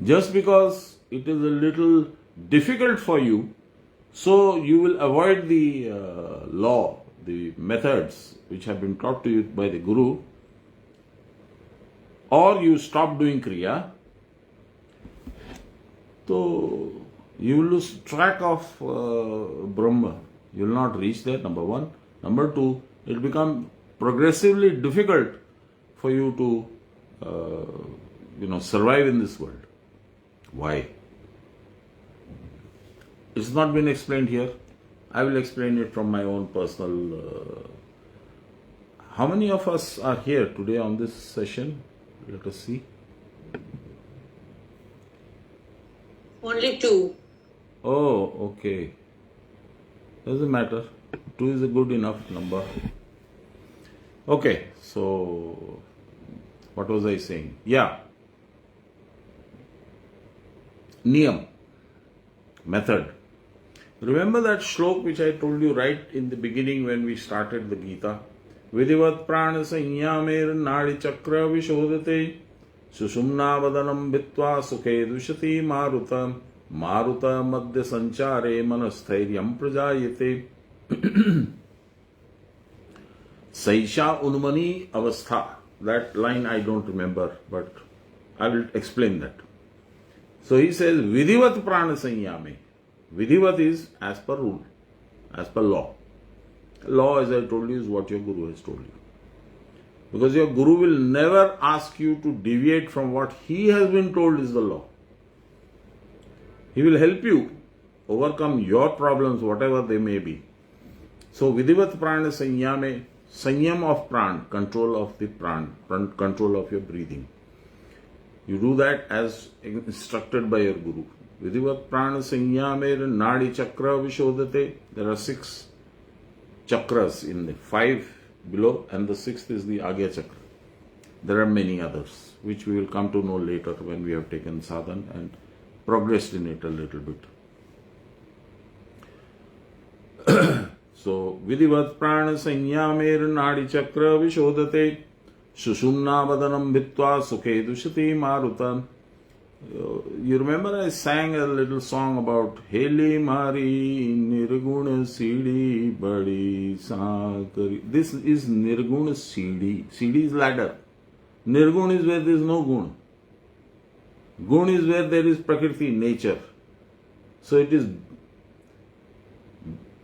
Just because it is a little difficult for you, so you will avoid the law, the methods which have been taught to you by the Guru, or you stop doing Kriya, so you will lose track of Brahma. You will not reach there, number one. Number two, it will become progressively difficult for you to, survive in this world. Why? It's not been explained here. I will explain it from my own personal... How many of us are here today on this session? Let us see. Only 2. Oh, okay. Doesn't matter. 2 is a good enough number. Okay, so what was I saying? Yeah. Niyam. Method. Remember that shlok which I told you right in the beginning when we started the Gita? Vidivat prana sanyamir nadi chakra vishodate sushumna vadanam vitva sukhe dushati maruta maruta madhya sanchare manasthairyam prajayate. Saisha unmani avastha. That line I don't remember, but I will explain that. So he says, Vidivat prana sanyame. Vidivat is as per rule, as per law. Law, as I told you, is what your Guru has told you. Because your Guru will never ask you to deviate from what he has been told is the law. He will help you overcome your problems, whatever they may be. So, Vidivat prana sanyame, sanyam of pran, control of the pran, control of your breathing. You do that as instructed by your Guru. Vidivat prana sanyamer nadi chakra vishodate. There are 6 chakras in the 5 below, and the 6th is the Agya chakra. There are many others, which we will come to know later when we have taken sadhan and progressed in it a little bit. So, Vidivat prana sanyamer nadi chakra vishodate Sushumna vadanam vitva sukhe dushati maruta. You remember I sang a little song about Hele Mari Nirguna Sidi Badi Sakari. This is Nirguna Sidi. Sidi is ladder. Nirgun is where there is no gun. Gun is where there is prakriti, nature. So it is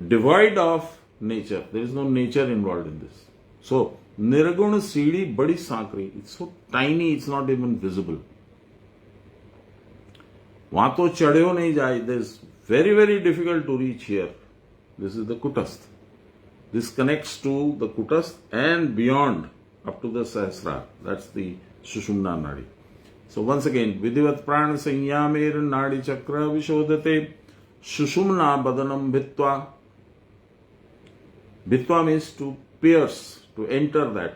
devoid of nature. There is no nature involved in this. So, Nirguna Sidi Badi Sakri. It's so tiny, it's not even visible. वहां तो चढ़ो नहीं जाए. This very, very difficult to reach here. This is the Kutastha. This connects to the Kutastha and beyond up to the Sahasrara. That's the Sushumna Nadi. So once again, Vidivat prana sanyamir nadi chakra vishodate Sushumna badanam bhitva. Bhitva means to pierce, to enter that.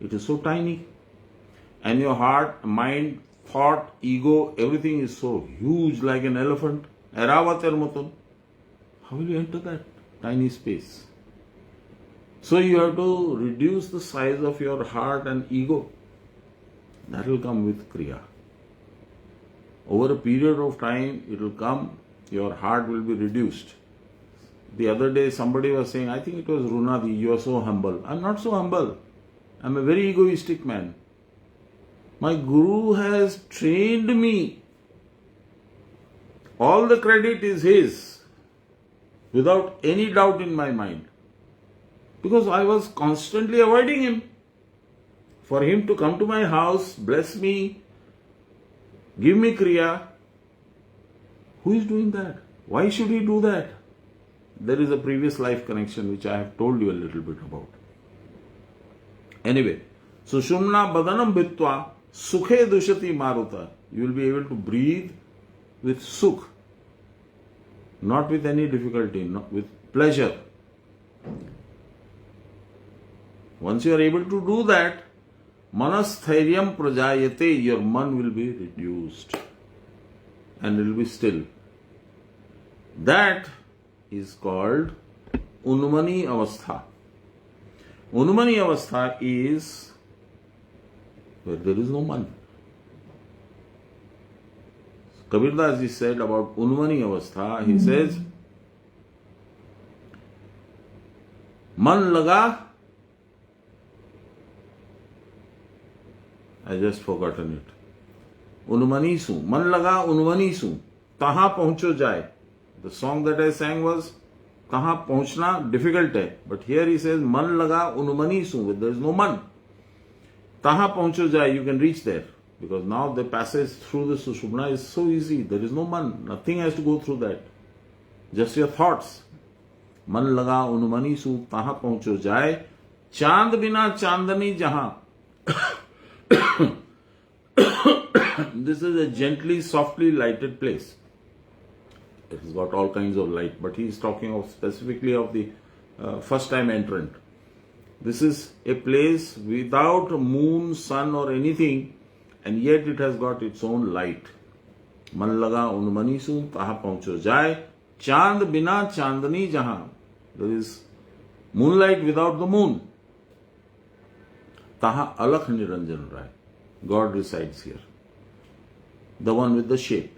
It is so tiny. And your heart, mind, thought, ego, everything is so huge like an elephant. Eravatar mutun. How will you enter that tiny space? So you have to reduce the size of your heart and ego. That will come with Kriya. Over a period of time, it will come, your heart will be reduced. The other day somebody was saying, I think it was Runadi, you are so humble. I'm not so humble. I'm a very egoistic man. My Guru has trained me. All the credit is his, without any doubt in my mind. Because I was constantly avoiding him. For him to come to my house, bless me, give me Kriya. Who is doing that? Why should he do that? There is a previous life connection which I have told you a little bit about. Anyway, Sushumna badanam bhitva sukhe dushati maruta. You will be able to breathe with sukh, not with any difficulty, not with pleasure. Once you are able to do that, manasthairyam prajayate, your man will be reduced and it will be still. That is called Unmani Avastha. Unmani Avastha is where there is no man. Kabir Das ji said about Unmani Avastha, he says, Man laga, I just forgotten it. Unmani su, man laga unmani su, taha pahuncho jaye. The song that I sang was Kaha Pahunchna, difficult hai. But here he says Man laga unmani su, there is no man. Taha pahuncho jaye, you can reach there. Because now the passage through the Sushumna is so easy. There is no man. Nothing has to go through that. Just your thoughts. Man laga unmani su, taha pahuncho jaye. Chand bina chandani jahan. This is a gently, softly lighted place. It has got all kinds of light, but he is talking of specifically of the first time entrant. This is a place without moon, sun or anything, and yet it has got its own light. मन लगा उन money सु तहाँ पहुंचो जाए, चांद बिना चांदनी जहां. There is moonlight without the moon. तहाँ अलख निरंजन राय. God resides here. The one with the shape.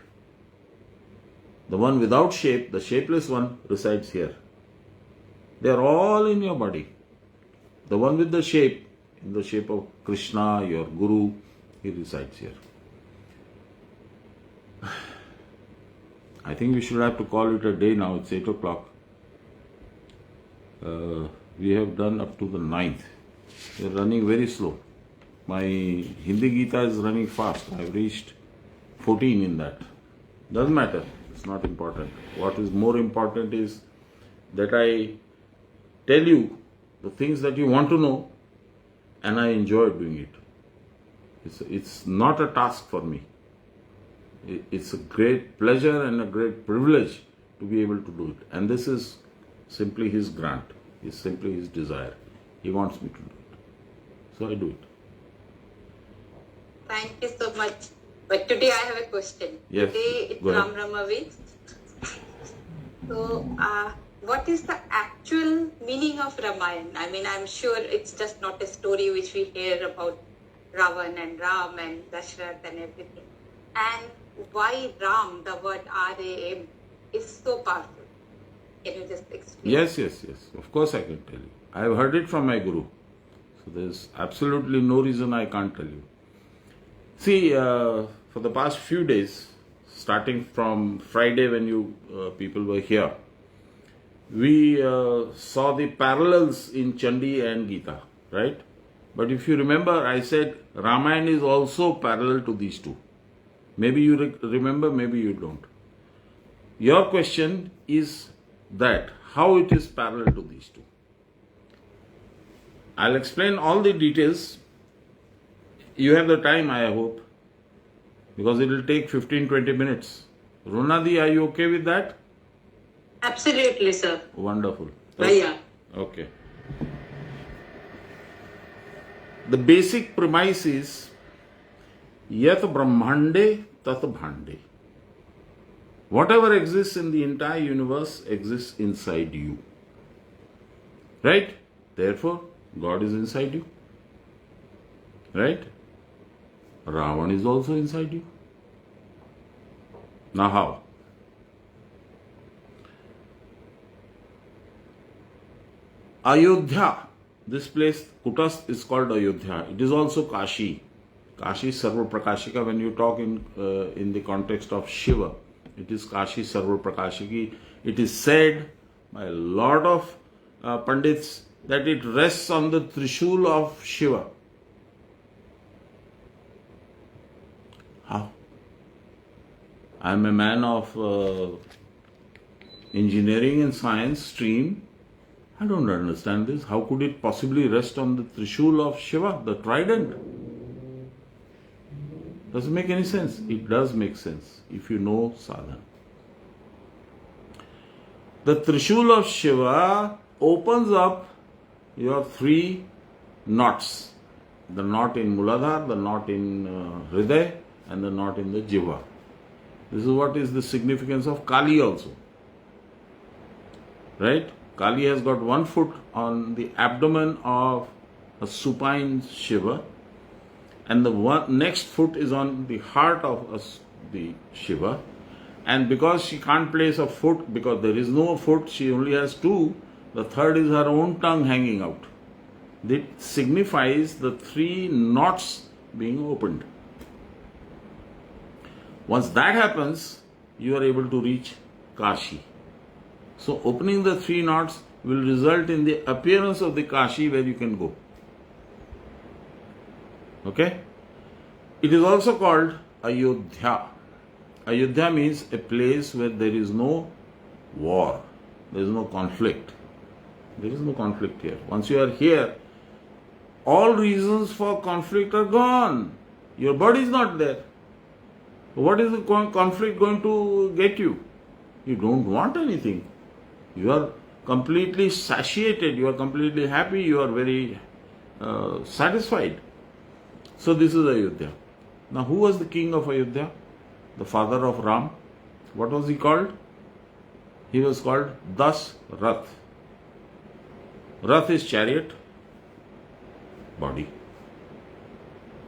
The one without shape, the shapeless one, resides here. They are all in your body. The one with the shape, in the shape of Krishna, your Guru, he resides here. I think we should have to call it a day now. It's 8 o'clock. We have done up to the 9th. We are running very slow. My Hindi Gita is running fast. I have reached 14 in that. Doesn't matter. It's not important. What is more important is that I tell you the things that you want to know, and I enjoy doing it. It's not a task for me. It's a great pleasure and a great privilege to be able to do it. And this is simply his grant. It's simply his desire. He wants me to do it. So I do it. Thank you so much. But today I have a question. Yes. Today it's Ram Ramavi. So, what is the actual meaning of Ramayana? I mean, I'm sure it's just not a story which we hear about Ravan and Ram and Dashrath and everything. And why Ram, the word R-A-M, is so powerful? Can you just explain? Yes. Of course I can tell you. I have heard it from my Guru. So there's absolutely no reason I can't tell you. See, for the past few days, starting from Friday when you people were here, we saw the parallels in Chandi and Gita, right? But if you remember, I said Ramayana is also parallel to these two. Maybe you remember, maybe you don't. Your question is that, how it is parallel to these two. I'll explain all the details. You have the time, I hope, because it will take 15-20 minutes. Runadi, are you okay with that? Absolutely, sir. Wonderful. Yeah. Okay. The basic premise is Yat Brahmande Tat Bhande. Whatever exists in the entire universe exists inside you. Right? Therefore, God is inside you. Right? Ravan is also inside you. Now how? Ayodhya, this place, Kutastha, is called Ayodhya. It is also Kashi. Kashi Sarva Prakashika, when you talk in the context of Shiva, it is Kashi Sarva Prakashiki. It is said by a lot of Pandits that it rests on the Trishul of Shiva. How? I am a man of engineering and science stream. I don't understand this. How could it possibly rest on the Trishul of Shiva, the trident? Doesn't make any sense. It does make sense if you know sadhana. The Trishul of Shiva opens up your 3 knots. The knot in Muladhara, the knot in Hriday, and the knot in the Jiva. This is what is the significance of Kali also. Right? Kali has got 1 foot on the abdomen of a supine Shiva, and the next foot is on the heart of the Shiva. And because she can't place a foot, because there is no foot, she only has 2, the third is her own tongue hanging out. That signifies the 3 knots being opened. Once that happens, you are able to reach Kashi. So opening the 3 knots will result in the appearance of the Kashi where you can go. Okay? It is also called Ayodhya. Ayodhya means a place where there is no war, there is no conflict. There is no conflict here. Once you are here, all reasons for conflict are gone. Your body is not there. What is the conflict going to get you? You don't want anything. You are completely satiated, you are completely happy, you are very satisfied. So this is Ayodhya. Now who was the king of Ayodhya? The father of Ram. What was he called? He was called Dasrath. Rath is chariot, body.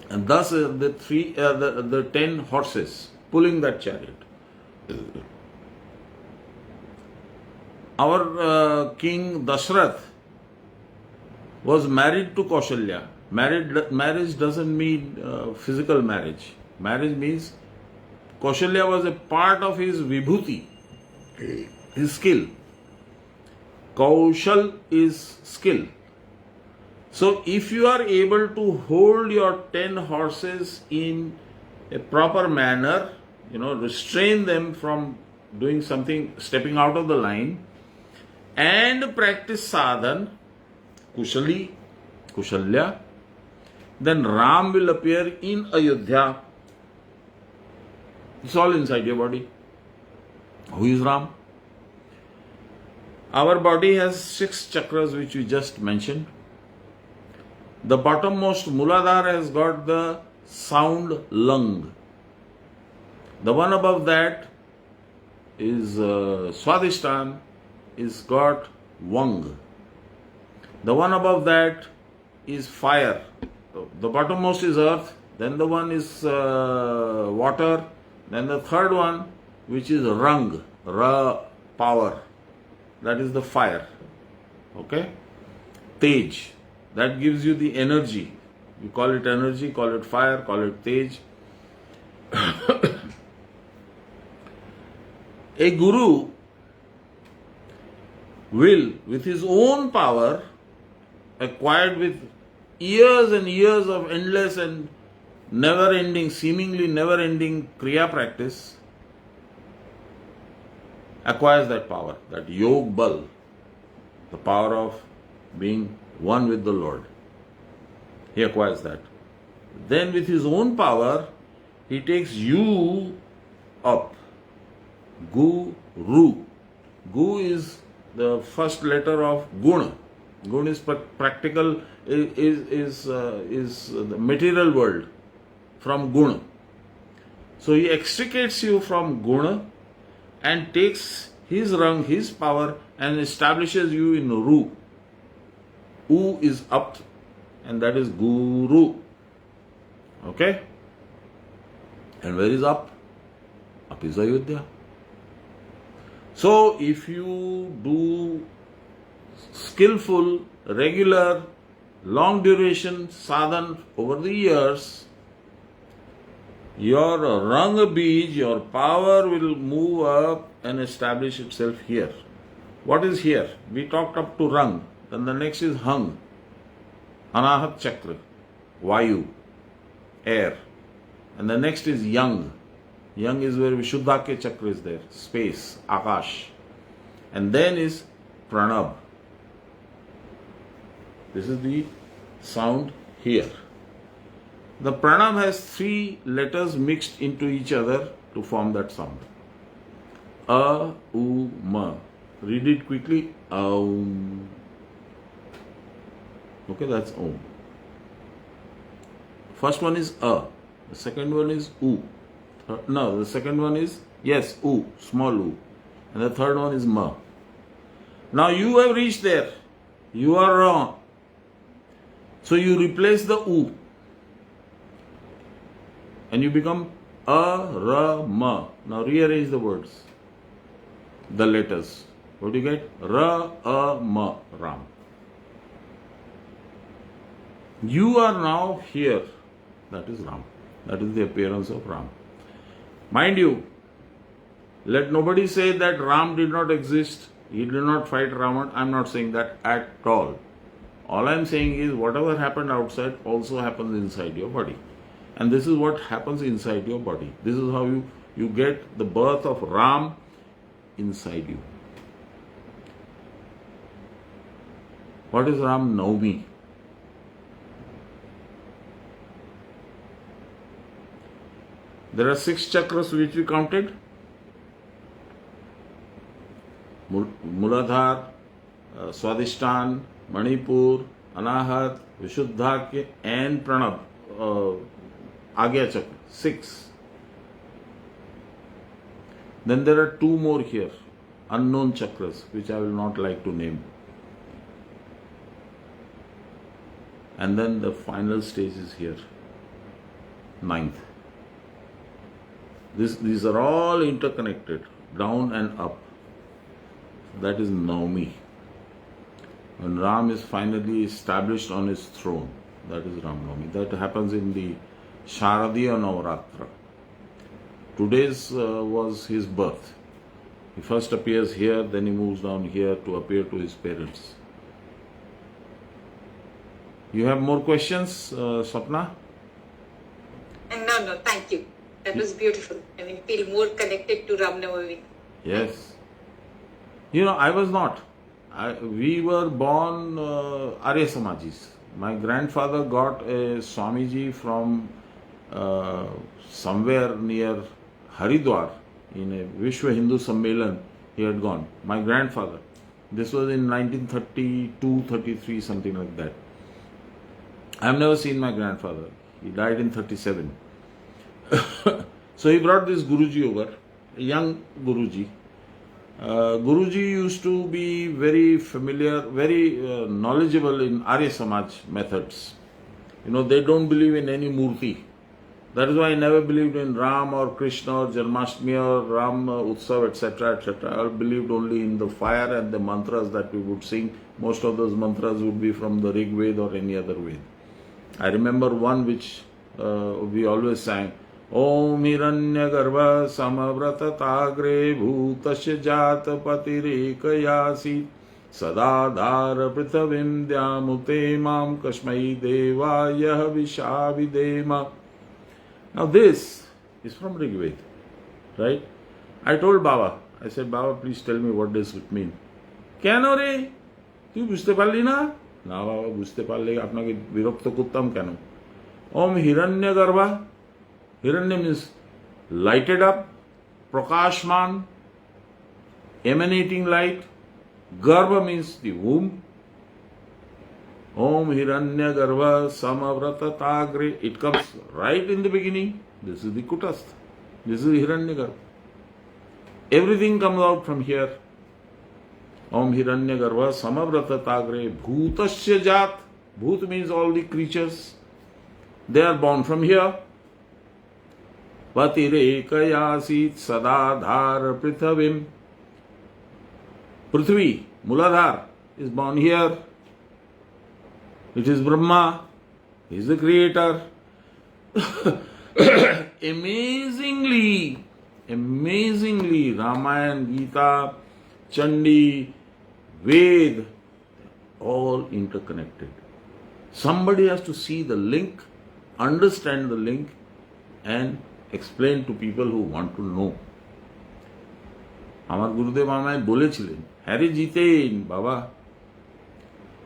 And thus the 10 horses pulling that chariot. Our king Dashrath was married to Kaushalya. Marriage doesn't mean physical marriage. Marriage means Kaushalya was a part of his vibhuti, his skill. Kaushal is skill. So if you are able to hold your 10 horses in a proper manner, restrain them from doing something, stepping out of the line, and practice sadhan, kushalya, then Ram will appear in Ayodhya. It's all inside your body. Who is Ram? Our body has 6 chakras which we just mentioned. The bottommost Muladhara has got the sound lung. The one above that is Swadhisthana, is got Vang. The one above that is fire. The bottommost is earth, then the one is water, then the third one which is Rang, Ra, power. That is the fire. Okay? Tej. That gives you the energy. You call it energy, call it fire, call it tej. A guru will, with his own power, acquired with years and years of endless and seemingly never-ending Kriya practice, acquires that power, that Yog Bal, the power of being one with the Lord. He acquires that. Then with his own power, he takes you up. Guru. Gu is the first letter of Gun. Gun is practical, is the material world from Gun. So he extricates you from Gun and takes his rang, his power, and establishes you in Ru. U is up, and that is Guru. Okay? And where is up? Up is Ayodhya. So if you do skillful, regular, long duration sadhan over the years, your rang bij, your power will move up and establish itself here. What is here? We talked up to rang. Then the next is hang, anahat chakra, vayu, air. And the next is yang. Yang is where Vishuddhakya chakra is there, space, akash. And then is pranab. This is the sound here. The pranab has 3 letters mixed into each other to form that sound. A, U, Ma. Read it quickly. Aum. Okay, that's Om. First one is A. The second one is U. No, the second one is, yes, U, small U. And the third one is Ma. Now you have reached there. You are wrong. So you replace the U. And you become A, Ra, Ma. Now rearrange the words. The letters. What do you get? Ra, A, Ma, Ram. You are now here. That is Ram. That is the appearance of Ram. Mind you, let nobody say that Ram did not exist. He did not fight Ravan. I am not saying that at all. All I am saying is whatever happened outside also happens inside your body. And this is what happens inside your body. This is how you get the birth of Ram inside you. What is Ram Navami? There are 6 chakras which we counted. Muladhar, Swadhisthana, Manipur, Anahat, Vishuddha and Pranab. Agya Chakra, 6. Then there are 2 more here, unknown chakras, which I will not like to name. And then the final stage is here, 9th. These are all interconnected, down and up. That is Navami. When Ram is finally established on his throne, that is Ram Navami. That happens in the Sharadiya Navratra. Today's was his birth. He first appears here, then he moves down here to appear to his parents. You have more questions, Swapna? No, thank you. That was beautiful. I mean, feel more connected to Ram Navami. Yes. I was not. We were born Arya Samajis. My grandfather got a Swamiji from somewhere near Haridwar in a Vishwa Hindu Sammelan. He had gone. My grandfather. This was in 1932, 33, something like that. I have never seen my grandfather. He died in 37. So he brought this Guruji over, a young Guruji. Guruji used to be very familiar, very knowledgeable in Arya Samaj methods. They don't believe in any murti. That is why I never believed in Ram or Krishna or Janmashtami or Ram Utsav, etc., etc. I believed only in the fire and the mantras that we would sing. Most of those mantras would be from the Rig Veda or any other Veda. I remember one which we always sang. Om Hiranya Garbha Samavrata Tagre Bhutasya Jata Patirekayasit Sadadhara Prithavim Dyamute Mam Kashmai Devaya Vishavidema. Now this is from Rig Veda, right? I told Baba, I said, Baba, please tell me what does it mean. Keno re? Tu বুঝতে পারলি না? না বাবা বুঝতে পারলে আপনাকে বিরক্ত করতাম কেন? Om Hiranya Garbha. Hiranya means lighted up, Prakashman, emanating light. Garbha means the womb. Om Hiranya Garbha Samavrata Tagre. It comes right in the beginning. This is the Kutastha. This is Hiranya Garbha. Everything comes out from here. Om Hiranya Garbha Samavrata Tagre Bhutasya Jat. Bhut means all the creatures. They are born from here. Patirekhayasit Sadadhar Prithvim. Prithvi, Muladhar, is born here. It is Brahma. He is the creator. Amazingly, Ramayana, Gita, Chandi, Ved, all interconnected. Somebody has to see the link, understand the link, and explain to people who want to know. আমার গুরুদেব আমায় বলেছিলেন, হ্যাঁ রে জিতেন বাবা,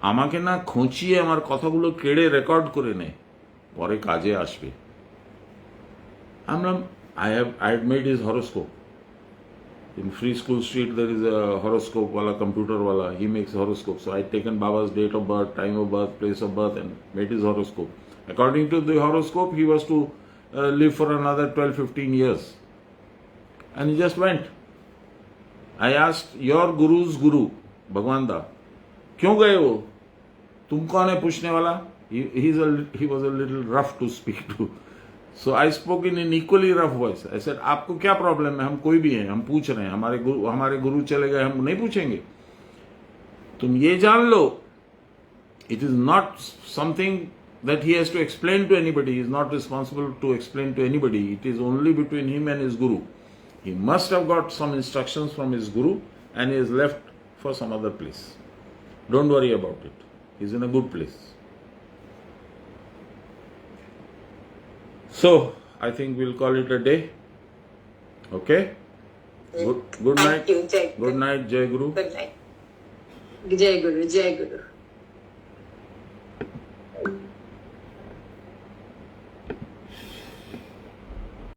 আমাকে না খোঁচিয়ে আমার কথাগুলো কেড়ে রেকর্ড করে নে, পরে কাজে আসবে। I had made his horoscope. In Free School Street there is a horoscope wala, computer wala, he makes horoscope. So I had taken Baba's date of birth, time of birth, place of birth and made his horoscope. According to the horoscope, he was to live for another 12-15 years. And he just went. I asked, your guru's guru, Bhagwan Da, क्यों गए वो? तुम कौन है पूछने वाला? He was a little rough to speak to. So I spoke in an equally rough voice. I said, आपको क्या प्रॉब्लम है? हम कोई भी हैं, हम पूछ रहे हैं. हमारे गुरु चले गए, हम नहीं पूछेंगे. तुम ये जान लो, it is not something that he has to explain to anybody. He is not responsible to explain to anybody. It is only between him and his guru. He must have got some instructions from his guru and he is left for some other place. Don't worry about it. He is in a good place. So, I think we'll call it a day. Okay? Good night. Thank you, Jai Guru. Good night, Jai Guru. Good night. Jai Guru, Jai Guru.